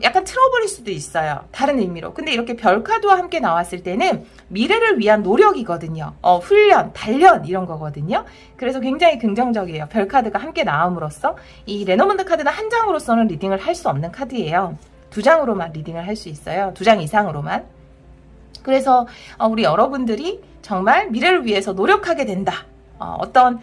약간 트러블일 수도 있어요. 다른 의미로. 근데 이렇게 별 카드와 함께 나왔을 때는 미래를 위한 노력이거든요. 훈련, 단련 이런 거거든요. 그래서 굉장히 긍정적이에요. 별 카드가 함께 나옴으로써 이 레노먼드 카드는 한 장으로서는 리딩을 할 수 없는 카드예요. 2장으로만 리딩을 할 수 있어요. 2장 이상으로만. 그래서 우리 여러분들이 정말 미래를 위해서 노력하게 된다. 어떤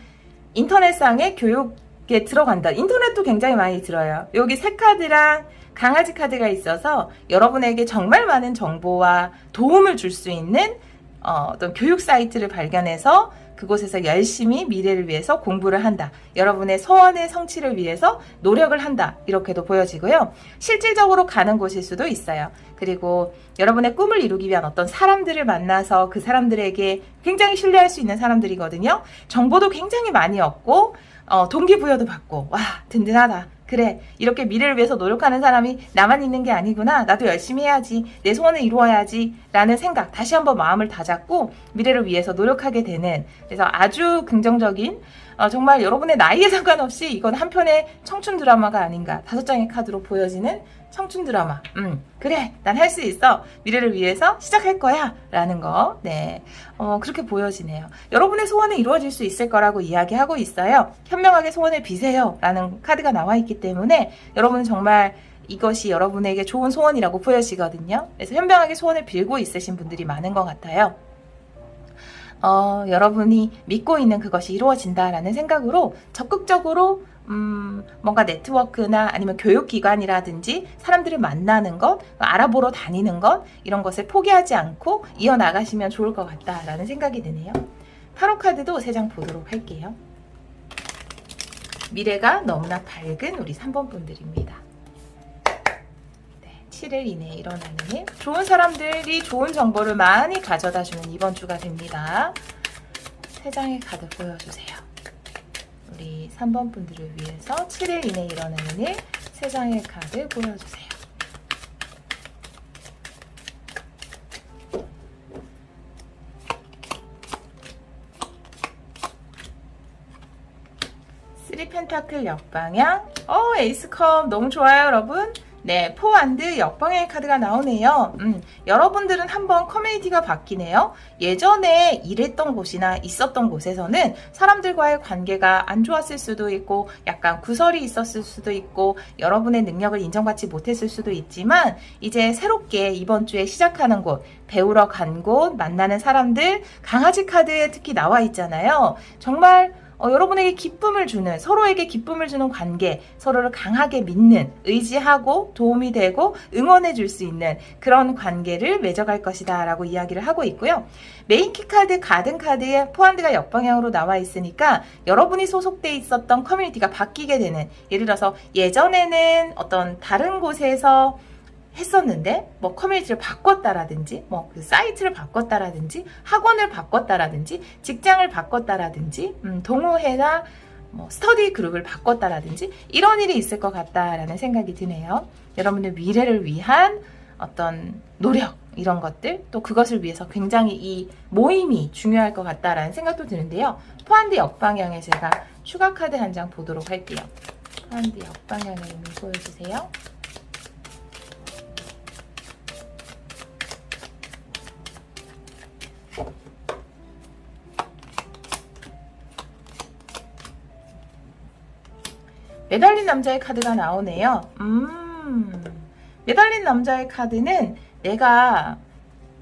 인터넷상의 교육에 들어간다. 인터넷도 굉장히 많이 들어요. 여기 새 카드랑 강아지 카드가 있어서 여러분에게 정말 많은 정보와 도움을 줄 수 있는 어떤 교육 사이트를 발견해서 그곳에서 열심히 미래를 위해서 공부를 한다. 여러분의 소원의 성취를 위해서 노력을 한다. 이렇게도 보여지고요. 실질적으로 가는 곳일 수도 있어요. 그리고 여러분의 꿈을 이루기 위한 어떤 사람들을 만나서 그 사람들에게 굉장히 신뢰할 수 있는 사람들이거든요. 정보도 굉장히 많이 얻고 동기부여도 받고 와 든든하다. 그래 이렇게 미래를 위해서 노력하는 사람이 나만 있는 게 아니구나. 나도 열심히 해야지. 내 소원을 이루어야지 라는 생각 다시 한번 마음을 다잡고 미래를 위해서 노력하게 되는 그래서 아주 긍정적인 정말 여러분의 나이에 상관없이 이건 한편의 청춘 드라마가 아닌가 5장의 카드로 보여지는 청춘 드라마. 그래 난 할 수 있어. 미래를 위해서 시작할 거야 라는 거. 네, 그렇게 보여지네요. 여러분의 소원은 이루어질 수 있을 거라고 이야기하고 있어요. 현명하게 소원을 비세요 라는 카드가 나와 있기 때문에 여러분은 정말 이것이 여러분에게 좋은 소원이라고 보여지거든요. 그래서 현명하게 소원을 빌고 있으신 분들이 많은 것 같아요. 여러분이 믿고 있는 그것이 이루어진다라는 생각으로 적극적으로 뭔가 네트워크나 아니면 교육기관이라든지 사람들을 만나는 것, 알아보러 다니는 것 이런 것을 포기하지 않고 이어나가시면 좋을 것 같다라는 생각이 드네요. 타로 카드도 3장 보도록 할게요. 미래가 너무나 밝은 우리 3번 분들입니다. 7일 이내에 일어나는 일. 좋은 사람들이 좋은 정보를 많이 가져다주는 이번 주가 됩니다. 3장의 카드 보여주세요. 우리 3번 분들을 위해서 7일 이내에 일어나는 일 3장의 카드 보여주세요. 쓰리 펜타클 역방향. 에이스컵 너무 좋아요 여러분. 네, 포완드 역방향의 카드가 나오네요. 여러분들은 한번 커뮤니티가 바뀌네요. 예전에 일했던 곳이나 있었던 곳에서는 사람들과의 관계가 안 좋았을 수도 있고 약간 구설이 있었을 수도 있고 여러분의 능력을 인정받지 못했을 수도 있지만 이제 새롭게 이번 주에 시작하는 곳, 배우러 간 곳, 만나는 사람들, 강아지 카드에 특히 나와 있잖아요. 정말 여러분에게 기쁨을 주는, 서로에게 기쁨을 주는 관계, 서로를 강하게 믿는, 의지하고 도움이 되고 응원해 줄 수 있는 그런 관계를 맺어갈 것이다 라고 이야기를 하고 있고요. 메인키 카드, 가든 카드에 포핸드가 역방향으로 나와 있으니까 여러분이 소속돼 있었던 커뮤니티가 바뀌게 되는, 예를 들어서 예전에는 어떤 다른 곳에서 했었는데 뭐 커뮤니티를 바꿨다라든지 뭐 그 사이트를 바꿨다라든지 학원을 바꿨다라든지 직장을 바꿨다라든지 동호회나 뭐 스터디 그룹을 바꿨다라든지 이런 일이 있을 것 같다라는 생각이 드네요. 여러분의 미래를 위한 어떤 노력 이런 것들 또 그것을 위해서 굉장히 이 모임이 중요할 것 같다라는 생각도 드는데요. 포핸드 역방향에 제가 추가 카드 한 장 보도록 할게요. 포핸드 역방향의 의미 보여주세요. 매달린 남자의 카드가 나오네요. 매달린 남자의 카드는 내가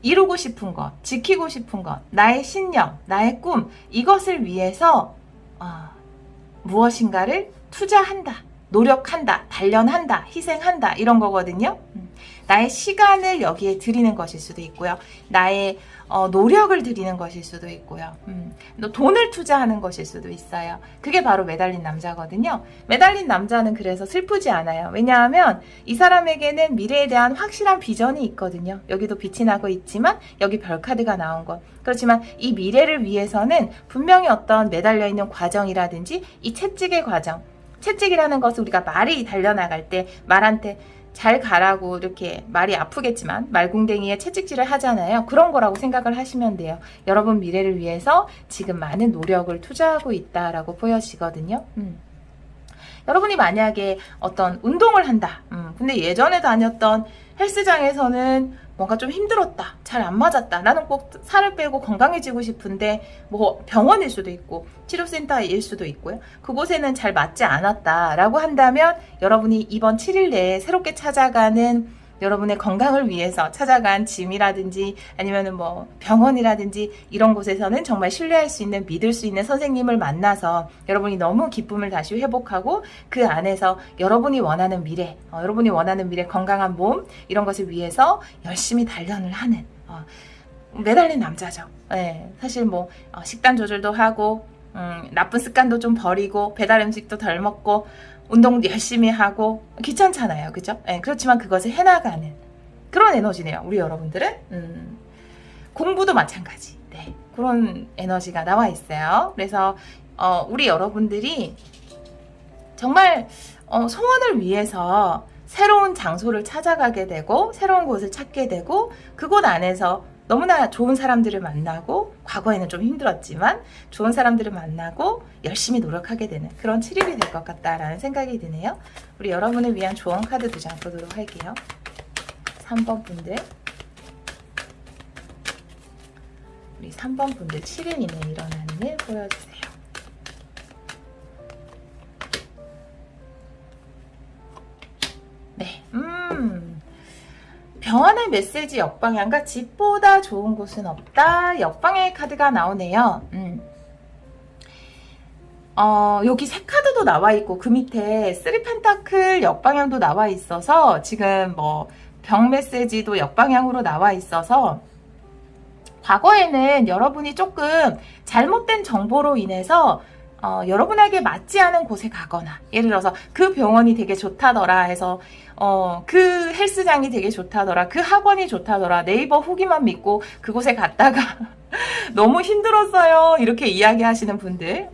이루고 싶은 것, 지키고 싶은 것, 나의 신념, 나의 꿈 이것을 위해서 무엇인가를 투자한다, 노력한다, 단련한다, 희생한다 이런 거거든요. 나의 시간을 여기에 드리는 것일 수도 있고요. 나의 노력을 들이는 것일 수도 있고요. 또 돈을 투자하는 것일 수도 있어요. 그게 바로 매달린 남자거든요. 매달린 남자는 그래서 슬프지 않아요. 왜냐하면 이 사람에게는 미래에 대한 확실한 비전이 있거든요. 여기도 빛이 나고 있지만 여기 별 카드가 나온 것. 그렇지만 이 미래를 위해서는 분명히 어떤 매달려 있는 과정이라든지 이 채찍의 과정. 채찍이라는 것은 우리가 말이 달려나갈 때 말한테 잘 가라고 이렇게 말이 아프겠지만 말궁뎅이에 채찍질을 하잖아요. 그런 거라고 생각을 하시면 돼요. 여러분 미래를 위해서 지금 많은 노력을 투자하고 있다라고 보여지거든요. 여러분이 만약에 어떤 운동을 한다. 근데 예전에 다녔던 헬스장에서는 뭔가 좀 힘들었다. 잘 안 맞았다. 나는 꼭 살을 빼고 건강해지고 싶은데 뭐 병원일 수도 있고 치료센터일 수도 있고요. 그곳에는 잘 맞지 않았다라고 한다면 여러분이 이번 7일 내에 새롭게 찾아가는 여러분의 건강을 위해서 찾아간 짐이라든지 아니면은 뭐 병원이라든지 이런 곳에서는 정말 신뢰할 수 있는 믿을 수 있는 선생님을 만나서 여러분이 너무 기쁨을 다시 회복하고 그 안에서 여러분이 원하는 미래, 건강한 몸 이런 것을 위해서 열심히 단련을 하는 매달린 남자죠. 네, 사실 뭐 식단 조절도 하고 나쁜 습관도 좀 버리고 배달 음식도 덜 먹고 운동 열심히 하고 귀찮잖아요. 그죠? 네, 그렇지만 그것을 해나가는 그런 에너지네요. 우리 여러분들은 공부도 마찬가지. 네, 그런 에너지가 나와 있어요. 그래서 우리 여러분들이 정말 소원을 위해서 새로운 장소를 찾아가게 되고 새로운 곳을 찾게 되고 그곳 안에서 너무나 좋은 사람들을 만나고 과거에는 좀 힘들었지만 좋은 사람들을 만나고 열심히 노력하게 되는 그런 7일이 될 것 같다라는 생각이 드네요. 우리 여러분을 위한 조언 카드 2장 보도록 할게요. 3번 분들 우리 3번 분들 7일 이내에 일어나는 일 보여주세요. 네, 변화의 메시지 역방향과 집보다 좋은 곳은 없다. 역방향의 카드가 나오네요. 여기 새 카드도 나와 있고 그 밑에 3펜타클 역방향도 나와 있어서 지금 뭐 병 메시지도 역방향으로 나와 있어서 과거에는 여러분이 조금 잘못된 정보로 인해서 여러분에게 맞지 않은 곳에 가거나 예를 들어서 그 병원이 되게 좋다더라 해서 그 헬스장이 되게 좋다더라 그 학원이 좋다더라 네이버 후기만 믿고 그곳에 갔다가 너무 힘들었어요 이렇게 이야기하시는 분들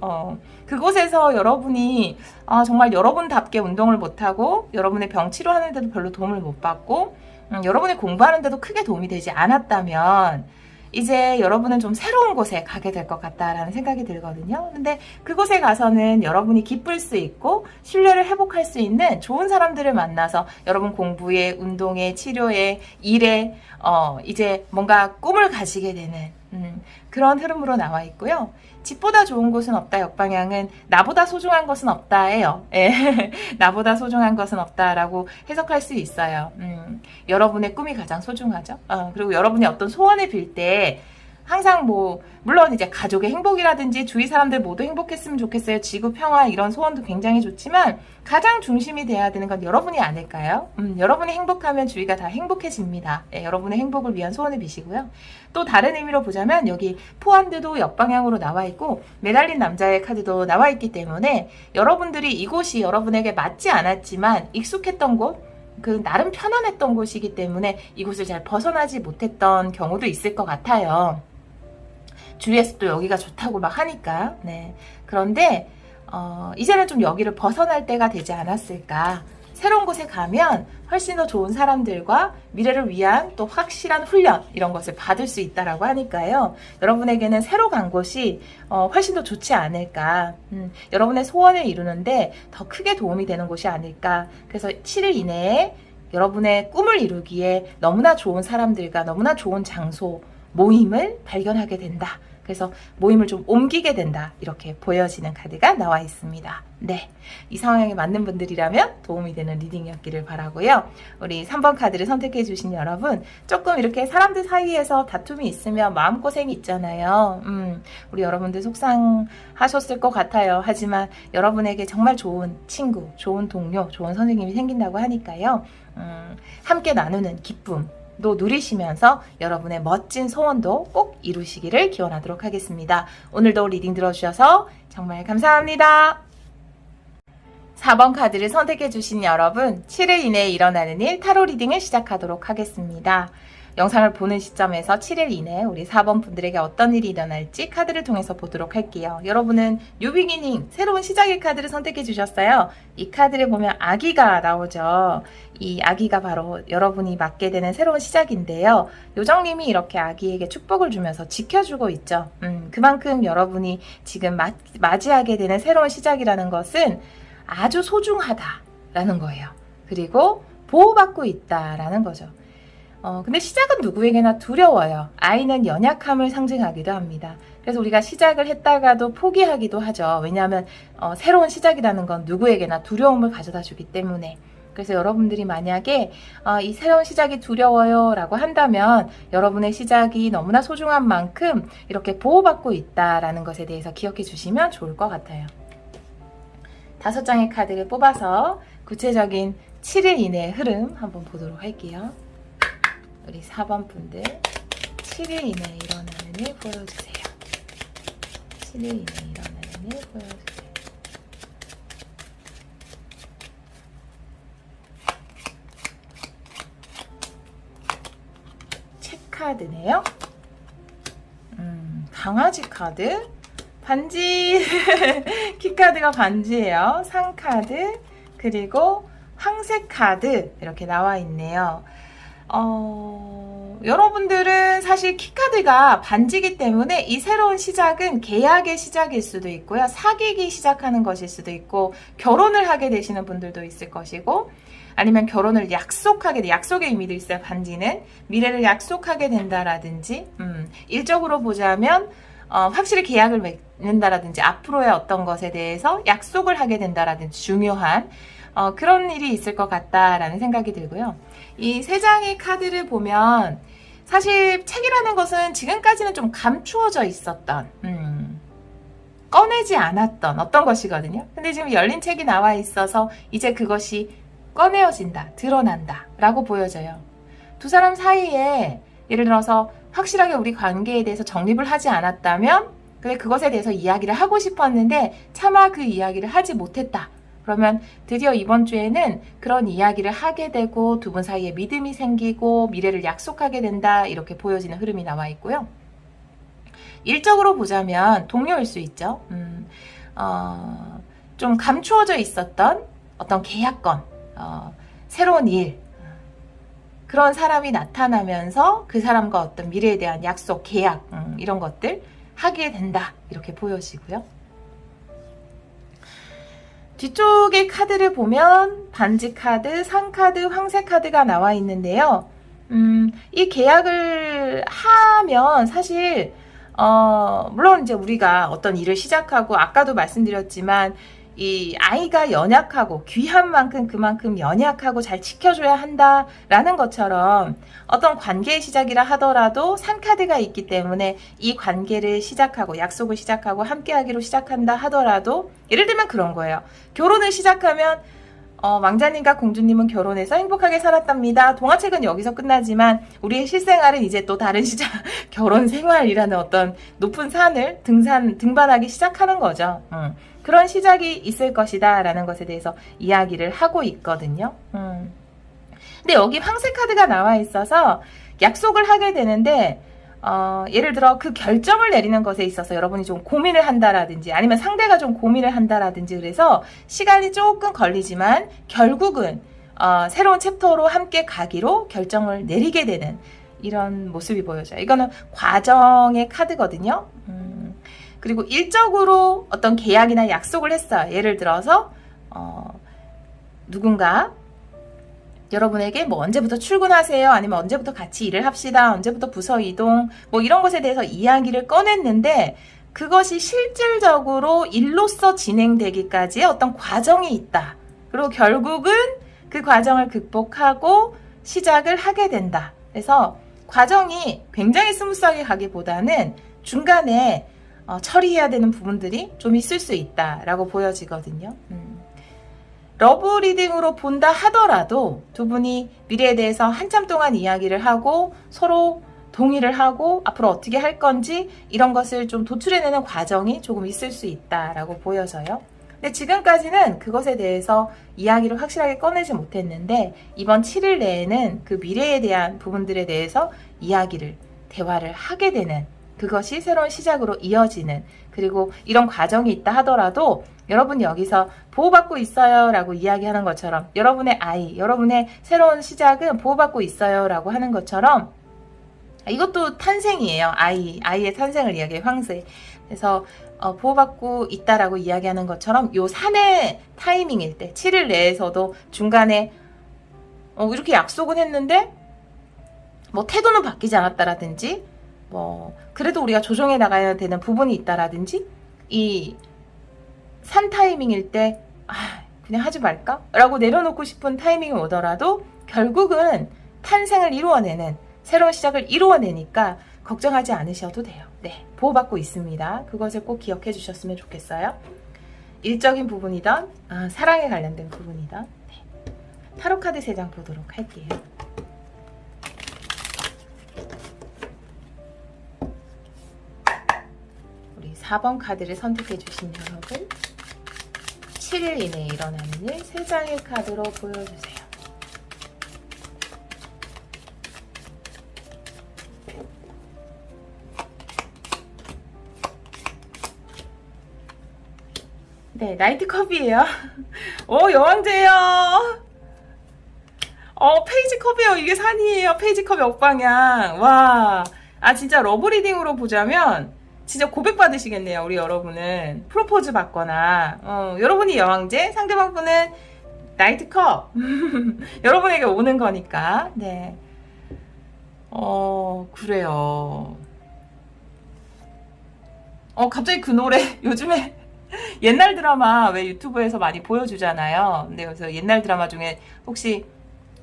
그곳에서 여러분이 정말 여러분답게 운동을 못하고 여러분의 병 치료하는데도 별로 도움을 못 받고 여러분이 공부하는데도 크게 도움이 되지 않았다면 이제 여러분은 좀 새로운 곳에 가게 될 것 같다라는 생각이 들거든요. 근데 그곳에 가서는 여러분이 기쁠 수 있고 신뢰를 회복할 수 있는 좋은 사람들을 만나서 여러분 공부에, 운동에, 치료에, 일에 이제 뭔가 꿈을 가지게 되는 그런 흐름으로 나와 있고요. 집보다 좋은 곳은 없다 역방향은 나보다 소중한 것은 없다예요. 예. 나보다 소중한 것은 없다라고 해석할 수 있어요. 여러분의 꿈이 가장 소중하죠. 그리고 여러분이 어떤 소원을 빌 때 항상 뭐 물론 이제 가족의 행복이라든지 주위 사람들 모두 행복했으면 좋겠어요. 지구 평화 이런 소원도 굉장히 좋지만 가장 중심이 돼야 되는 건 여러분이 아닐까요? 여러분이 행복하면 주위가 다 행복해집니다. 예, 여러분의 행복을 위한 소원을 비시고요. 또 다른 의미로 보자면 여기 포함드도 역방향으로 나와 있고 매달린 남자의 카드도 나와 있기 때문에 여러분들이 이곳이 여러분에게 맞지 않았지만 익숙했던 곳 그 나름 편안했던 곳이기 때문에 이곳을 잘 벗어나지 못했던 경우도 있을 것 같아요. 주위에서 또 여기가 좋다고 막 하니까. 네. 그런데 이제는 좀 여기를 벗어날 때가 되지 않았을까. 새로운 곳에 가면 훨씬 더 좋은 사람들과 미래를 위한 또 확실한 훈련 이런 것을 받을 수 있다라고 하니까요. 여러분에게는 새로 간 곳이 훨씬 더 좋지 않을까. 여러분의 소원을 이루는데 더 크게 도움이 되는 곳이 아닐까. 그래서 7일 이내에 여러분의 꿈을 이루기에 너무나 좋은 사람들과 너무나 좋은 장소, 모임을 발견하게 된다. 그래서 모임을 좀 옮기게 된다. 이렇게 보여지는 카드가 나와 있습니다. 네, 이 상황에 맞는 분들이라면 도움이 되는 리딩이었기를 바라고요. 우리 3번 카드를 선택해 주신 여러분, 조금 이렇게 사람들 사이에서 다툼이 있으면 마음고생이 있잖아요. 우리 여러분들 속상하셨을 것 같아요. 하지만 여러분에게 정말 좋은 친구, 좋은 동료, 좋은 선생님이 생긴다고 하니까요. 함께 나누는 기쁨, 누리시면서 여러분의 멋진 소원도 꼭 이루시기를 기원하도록 하겠습니다. 오늘도 리딩 들어주셔서 정말 감사합니다. 4번 카드를 선택해 주신 여러분, 7일 이내에 일어나는 일 타로 리딩을 시작하도록 하겠습니다. 영상을 보는 시점에서 7일 이내에 우리 4번 분들에게 어떤 일이 일어날지 카드를 통해서 보도록 할게요. 여러분은 뉴비기닝, 새로운 시작의 카드를 선택해 주셨어요. 이 카드를 보면 아기가 나오죠. 이 아기가 바로 여러분이 맞게 되는 새로운 시작인데요. 요정님이 이렇게 아기에게 축복을 주면서 지켜주고 있죠. 그만큼 여러분이 지금 맞이하게 되는 새로운 시작이라는 것은 아주 소중하다라는 거예요. 그리고 보호받고 있다라는 거죠. 근데 시작은 누구에게나 두려워요. 아이는 연약함을 상징하기도 합니다. 그래서 우리가 시작을 했다가도 포기하기도 하죠. 왜냐하면 새로운 시작이라는 건 누구에게나 두려움을 가져다 주기 때문에. 그래서 여러분들이 만약에 이 새로운 시작이 두려워요 라고 한다면 여러분의 시작이 너무나 소중한 만큼 이렇게 보호받고 있다라는 것에 대해서 기억해 주시면 좋을 것 같아요. 5장의 카드를 뽑아서 구체적인 7일 이내의 흐름 한번 보도록 할게요. 우리 4번 분들 7일 이내에 일어나는 일 보여주세요. 7일 이내에 일어나는 일 보여주세요. 책 카드네요. 강아지 카드, 반지, 키카드가 반지예요. 상 카드, 그리고 황색 카드 이렇게 나와 있네요. 여러분들은 사실 키카드가 반지기 때문에 이 새로운 시작은 계약의 시작일 수도 있고요. 사귀기 시작하는 것일 수도 있고, 결혼을 하게 되시는 분들도 있을 것이고, 아니면 결혼을 약속의 의미도 있어요. 반지는 미래를 약속하게 된다라든지, 일적으로 보자면 확실히 계약을 맺는다라든지 앞으로의 어떤 것에 대해서 약속을 하게 된다라든지 중요한 그런 일이 있을 것 같다라는 생각이 들고요. 이 3장의 카드를 보면 사실 책이라는 것은 지금까지는 좀 감추어져 있었던 꺼내지 않았던 어떤 것이거든요. 근데 지금 열린 책이 나와 있어서 이제 그것이 꺼내어진다, 드러난다 라고 보여져요. 두 사람 사이에 예를 들어서 확실하게 우리 관계에 대해서 정립을 하지 않았다면, 근데 그것에 대해서 이야기를 하고 싶었는데 차마 그 이야기를 하지 못했다. 그러면 드디어 이번 주에는 그런 이야기를 하게 되고 두 분 사이에 믿음이 생기고 미래를 약속하게 된다, 이렇게 보여지는 흐름이 나와 있고요. 일적으로 보자면 동료일 수 있죠. 좀 감추어져 있었던 어떤 계약건, 새로운 일, 그런 사람이 나타나면서 그 사람과 어떤 미래에 대한 약속, 계약, 이런 것들 하게 된다, 이렇게 보여지고요. 뒤쪽의 카드를 보면 반지 카드, 상 카드, 황색 카드가 나와 있는데요. 이 계약을 하면 사실 물론 이제 우리가 어떤 일을 시작하고, 아까도 말씀드렸지만 이 아이가 연약하고 귀한 만큼 그만큼 연약하고 잘 지켜줘야 한다라는 것처럼 어떤 관계의 시작이라 하더라도 산카드가 있기 때문에 이 관계를 시작하고 약속을 시작하고 함께하기로 시작한다 하더라도, 예를 들면 그런 거예요. 결혼을 시작하면 왕자님과 공주님은 결혼해서 행복하게 살았답니다. 동화책은 여기서 끝나지만 우리의 실생활은 이제 또 다른 시작, 결혼 생활이라는 어떤 높은 산을 등반하기 시작하는 거죠. 그런 시작이 있을 것이다 라는 것에 대해서 이야기를 하고 있거든요. 근데 여기 황색 카드가 나와 있어서 약속을 하게 되는데 예를 들어 그 결정을 내리는 것에 있어서 여러분이 좀 고민을 한다라든지, 아니면 상대가 좀 고민을 한다라든지, 그래서 시간이 조금 걸리지만 결국은 새로운 챕터로 함께 가기로 결정을 내리게 되는 이런 모습이 보여져요. 이거는 과정의 카드거든요. 그리고 일적으로 어떤 계약이나 약속을 했어요. 예를 들어서 누군가 여러분에게 뭐 언제부터 출근하세요, 아니면 언제부터 같이 일을 합시다, 언제부터 부서 이동, 뭐 이런 것에 대해서 이야기를 꺼냈는데 그것이 실질적으로 일로서 진행되기까지의 어떤 과정이 있다. 그리고 결국은 그 과정을 극복하고 시작을 하게 된다. 그래서 과정이 굉장히 스무스하게 가기보다는 중간에 처리해야 되는 부분들이 좀 있을 수 있다라고 보여지거든요. 러브 리딩으로 본다 하더라도 두 분이 미래에 대해서 한참 동안 이야기를 하고 서로 동의를 하고 앞으로 어떻게 할 건지 이런 것을 좀 도출해내는 과정이 조금 있을 수 있다라고 보여져요. 근데 지금까지는 그것에 대해서 이야기를 확실하게 꺼내지 못했는데 이번 7일 내에는 그 미래에 대한 부분들에 대해서 이야기를, 대화를 하게 되는, 그것이 새로운 시작으로 이어지는, 그리고 이런 과정이 있다 하더라도 여러분 여기서 보호받고 있어요 라고 이야기하는 것처럼, 여러분의 아이, 여러분의 새로운 시작은 보호받고 있어요 라고 하는 것처럼, 이것도 탄생이에요. 아이의 탄생을 이야기해, 황새. 그래서 보호받고 있다라고 이야기하는 것처럼 요 3회 타이밍일 때 7일 내에서도 중간에 이렇게 약속은 했는데 뭐 태도는 바뀌지 않았다라든지 뭐 그래도 우리가 조정해 나가야 되는 부분이 있다라든지, 이 산 타이밍일 때 그냥 하지 말까? 라고 내려놓고 싶은 타이밍이 오더라도 결국은 탄생을 이루어내는, 새로운 시작을 이루어내니까 걱정하지 않으셔도 돼요. 네, 보호받고 있습니다. 그것을 꼭 기억해 주셨으면 좋겠어요. 일적인 부분이든 사랑에 관련된 부분이든. 네. 타로 카드 3장 보도록 할게요. 우리 4번 카드를 선택해 주신 여러분, 7일 이내에 일어나는 일 3장의 카드로 보여주세요. 네, 나이트컵이에요. 여왕제요. 페이지컵이에요. 이게 산이에요. 페이지컵 역방향. 와, 진짜 러브 리딩으로 보자면 진짜 고백 받으시겠네요. 우리 여러분은 프로포즈 받거나 여러분이 여왕제, 상대방 분은 나이트컵. 여러분에게 오는 거니까. 네. 그래요. 갑자기 그 노래 요즘에 옛날 드라마 왜 유튜브에서 많이 보여주잖아요. 근데 그래서 옛날 드라마 중에 혹시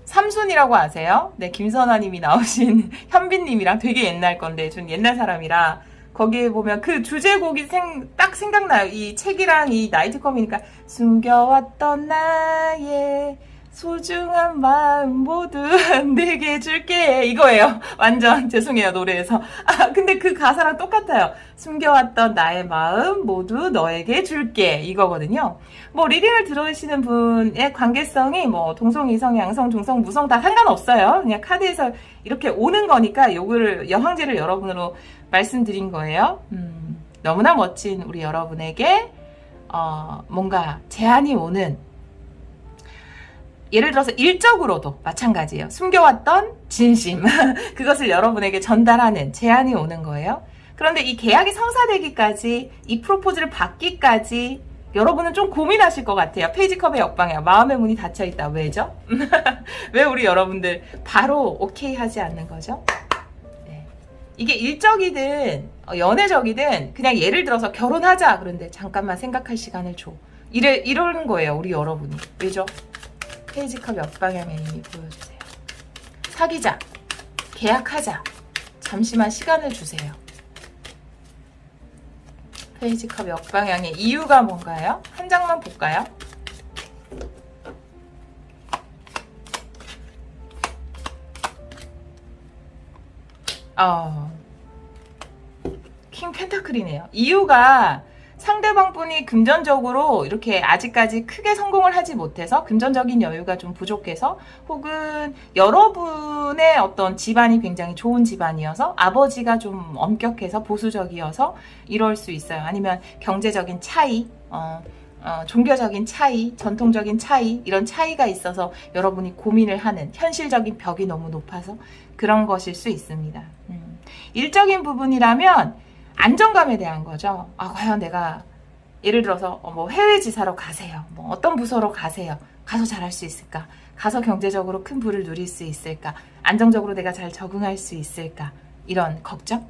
삼순이라고 아세요? 네, 김선아님이 나오신 현빈님이랑 되게 옛날 건데 전 옛날 사람이라 거기에 보면 그 주제곡이 딱 생각나요. 이 책이랑 이 나이트컵이니까 숨겨왔던 나의 소중한 마음 모두 내게 줄게, 이거예요. 완전 죄송해요, 노래에서. 근데 그 가사랑 똑같아요. 숨겨왔던 나의 마음 모두 너에게 줄게, 이거거든요. 뭐 리딩을 들으시는 분의 관계성이 뭐 동성, 이성, 양성, 중성, 무성 다 상관없어요. 그냥 카드에서 이렇게 오는 거니까 요거를, 여황제를 여러분으로 말씀드린 거예요. 너무나 멋진 우리 여러분에게 뭔가 제안이 오는, 예를 들어서 일적으로도 마찬가지예요. 숨겨왔던 진심 그것을 여러분에게 전달하는 제안이 오는 거예요. 그런데 이 계약이 성사되기까지, 이 프로포즈를 받기까지 여러분은 좀 고민하실 것 같아요. 페이지컵의 역방이야. 마음의 문이 닫혀있다. 왜죠? 왜 우리 여러분들 바로 오케이 하지 않는 거죠? 네. 이게 일적이든 연애적이든 그냥 예를 들어서 결혼하자 그런데 잠깐만 생각할 시간을 줘. 이러는 거예요. 우리 여러분이. 왜죠? 페이지컵 역방향의 의미 보여주세요. 사귀자, 계약하자, 잠시만 시간을 주세요. 페이지컵 역방향의 이유가 뭔가요? 한 장만 볼까요? 킹 펜타클이네요. 이유가 상대방 분이 금전적으로 이렇게 아직까지 크게 성공을 하지 못해서, 금전적인 여유가 좀 부족해서, 혹은 여러분의 어떤 집안이 굉장히 좋은 집안이어서 아버지가 좀 엄격해서 보수적이어서 이럴 수 있어요. 아니면 경제적인 차이, 종교적인 차이, 전통적인 차이, 이런 차이가 있어서 여러분이 고민을 하는, 현실적인 벽이 너무 높아서 그런 것일 수 있습니다. 일적인 부분이라면 안정감에 대한 거죠. 과연 내가 예를 들어서 뭐 해외 지사로 가세요. 뭐 어떤 부서로 가세요. 가서 잘할 수 있을까? 가서 경제적으로 큰 부를 누릴 수 있을까? 안정적으로 내가 잘 적응할 수 있을까? 이런 걱정?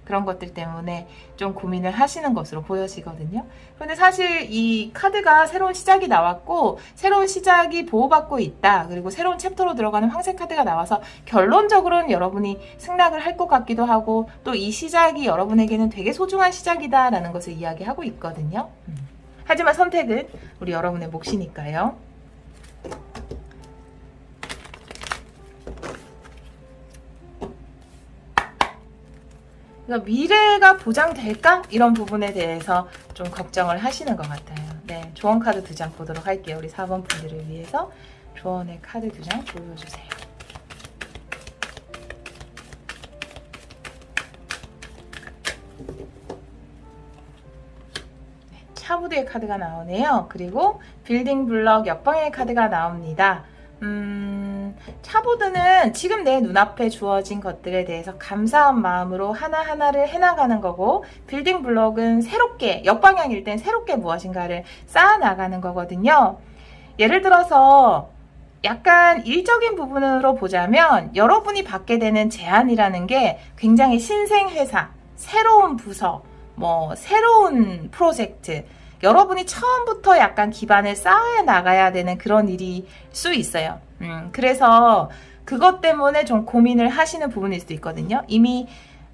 그런 것들 때문에 좀 고민을 하시는 것으로 보여지거든요. 그런데 사실 이 카드가 새로운 시작이 나왔고, 새로운 시작이 보호받고 있다, 그리고 새로운 챕터로 들어가는 황새 카드가 나와서 결론적으로는 여러분이 승낙을 할 것 같기도 하고, 또 이 시작이 여러분에게는 되게 소중한 시작이다 라는 것을 이야기하고 있거든요. 하지만 선택은 우리 여러분의 몫이니까요. 그러니까 미래가 보장될까? 이런 부분에 대해서 좀 걱정을 하시는 것 같아요. 네, 조언 카드 2장 보도록 할게요. 우리 4번 분들을 위해서 조언의 카드 2장 보여주세요. 차부두의 카드가 나오네요. 그리고 빌딩 블럭 역방의 카드가 나옵니다. 차보드는 지금 내 눈앞에 주어진 것들에 대해서 감사한 마음으로 하나하나를 해나가는 거고, 빌딩 블럭은 새롭게, 역방향일 땐 새롭게 무엇인가를 쌓아나가는 거거든요. 예를 들어서 약간 일적인 부분으로 보자면 여러분이 받게 되는 제안이라는 게 굉장히 신생 회사, 새로운 부서, 새로운 프로젝트, 여러분이 처음부터 약간 기반을 쌓아 나가야 되는 그런 일일 수 있어요. 그래서 그것 때문에 좀 고민을 하시는 부분일 수도 있거든요. 이미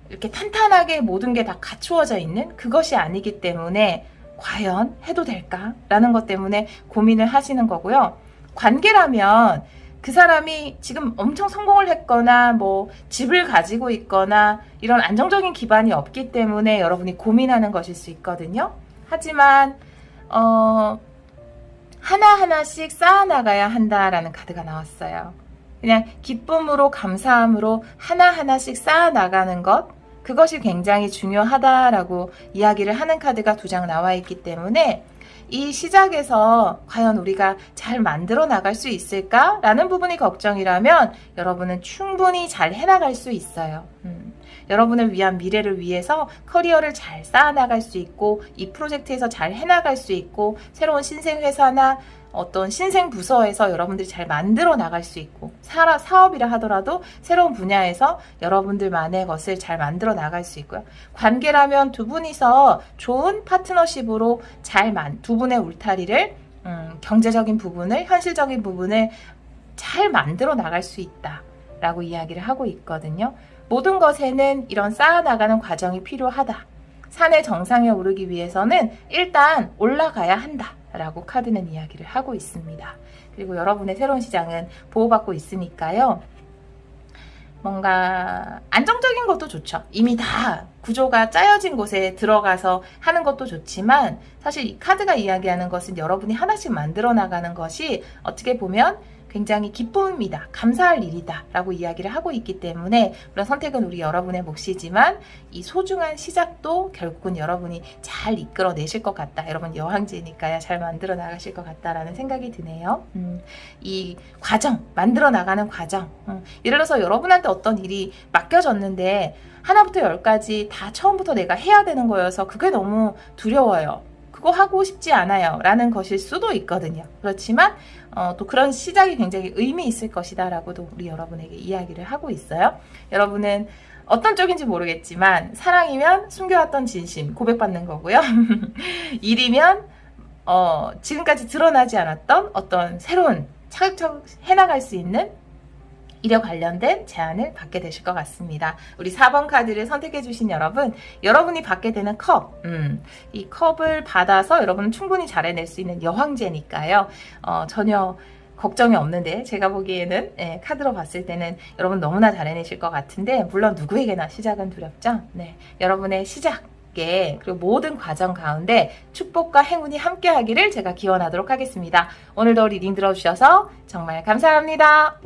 이렇게 탄탄하게 모든 게 다 갖추어져 있는 그것이 아니기 때문에 과연 해도 될까? 라는 것 때문에 고민을 하시는 거고요. 관계라면 그 사람이 지금 엄청 성공을 했거나 집을 가지고 있거나 이런 안정적인 기반이 없기 때문에 여러분이 고민하는 것일 수 있거든요. 하지만 하나하나씩 쌓아나가야 한다라는 카드가 나왔어요. 그냥 기쁨으로 감사함으로 하나하나씩 쌓아나가는 것, 그것이 굉장히 중요하다라고 이야기를 하는 카드가 2장 나와 있기 때문에 이 시작에서 과연 우리가 잘 만들어 나갈 수 있을까라는 부분이 걱정이라면 여러분은 충분히 잘 해나갈 수 있어요. 여러분을 위한 미래를 위해서 커리어를 잘 쌓아나갈 수 있고, 이 프로젝트에서 잘 해나갈 수 있고, 새로운 신생 회사나 어떤 신생 부서에서 여러분들이 잘 만들어 나갈 수 있고, 사업이라 하더라도 새로운 분야에서 여러분들만의 것을 잘 만들어 나갈 수 있고요. 관계라면 두 분이서 좋은 파트너십으로 두 분의 울타리를, 경제적인 부분을, 현실적인 부분을 잘 만들어 나갈 수 있다라고 이야기를 하고 있거든요. 모든 것에는 이런 쌓아나가는 과정이 필요하다. 산의 정상에 오르기 위해서는 일단 올라가야 한다 라고 카드는 이야기를 하고 있습니다. 그리고 여러분의 새로운 시장은 보호받고 있으니까요. 뭔가 안정적인 것도 좋죠. 이미 다 구조가 짜여진 곳에 들어가서 하는 것도 좋지만, 사실 이 카드가 이야기하는 것은 여러분이 하나씩 만들어 나가는 것이 어떻게 보면 굉장히 기쁨이다, 감사할 일이다 라고 이야기를 하고 있기 때문에, 물론 선택은 우리 여러분의 몫이지만 이 소중한 시작도 결국은 여러분이 잘 이끌어내실 것 같다. 여러분 여왕제니까요. 잘 만들어 나가실 것 같다라는 생각이 드네요. 이 과정, 만들어 나가는 과정, 예를 들어서 여러분한테 어떤 일이 맡겨졌는데 하나부터 10까지 다 처음부터 내가 해야 되는 거여서 그게 너무 두려워요. 그거 하고 싶지 않아요 라는 것일 수도 있거든요. 그렇지만 또 그런 시작이 굉장히 의미 있을 것이다 라고도 우리 여러분에게 이야기를 하고 있어요. 여러분은 어떤 쪽인지 모르겠지만 사랑이면 숨겨왔던 진심 고백받는 거고요. 일이면 지금까지 드러나지 않았던 어떤 새로운 차근차근 해나갈 수 있는 일에 관련된 제안을 받게 되실 것 같습니다. 우리 4번 카드를 선택해 주신 여러분, 여러분이 받게 되는 컵, 이 컵을 받아서 여러분은 충분히 잘 해낼 수 있는 여황제니까요. 전혀 걱정이 없는데, 제가 보기에는 카드로 봤을 때는 여러분 너무나 잘 해내실 것 같은데, 물론 누구에게나 시작은 두렵죠. 네, 여러분의 시작, 그리고 모든 과정 가운데 축복과 행운이 함께 하기를 제가 기원하도록 하겠습니다. 오늘도 리딩 들어주셔서 정말 감사합니다.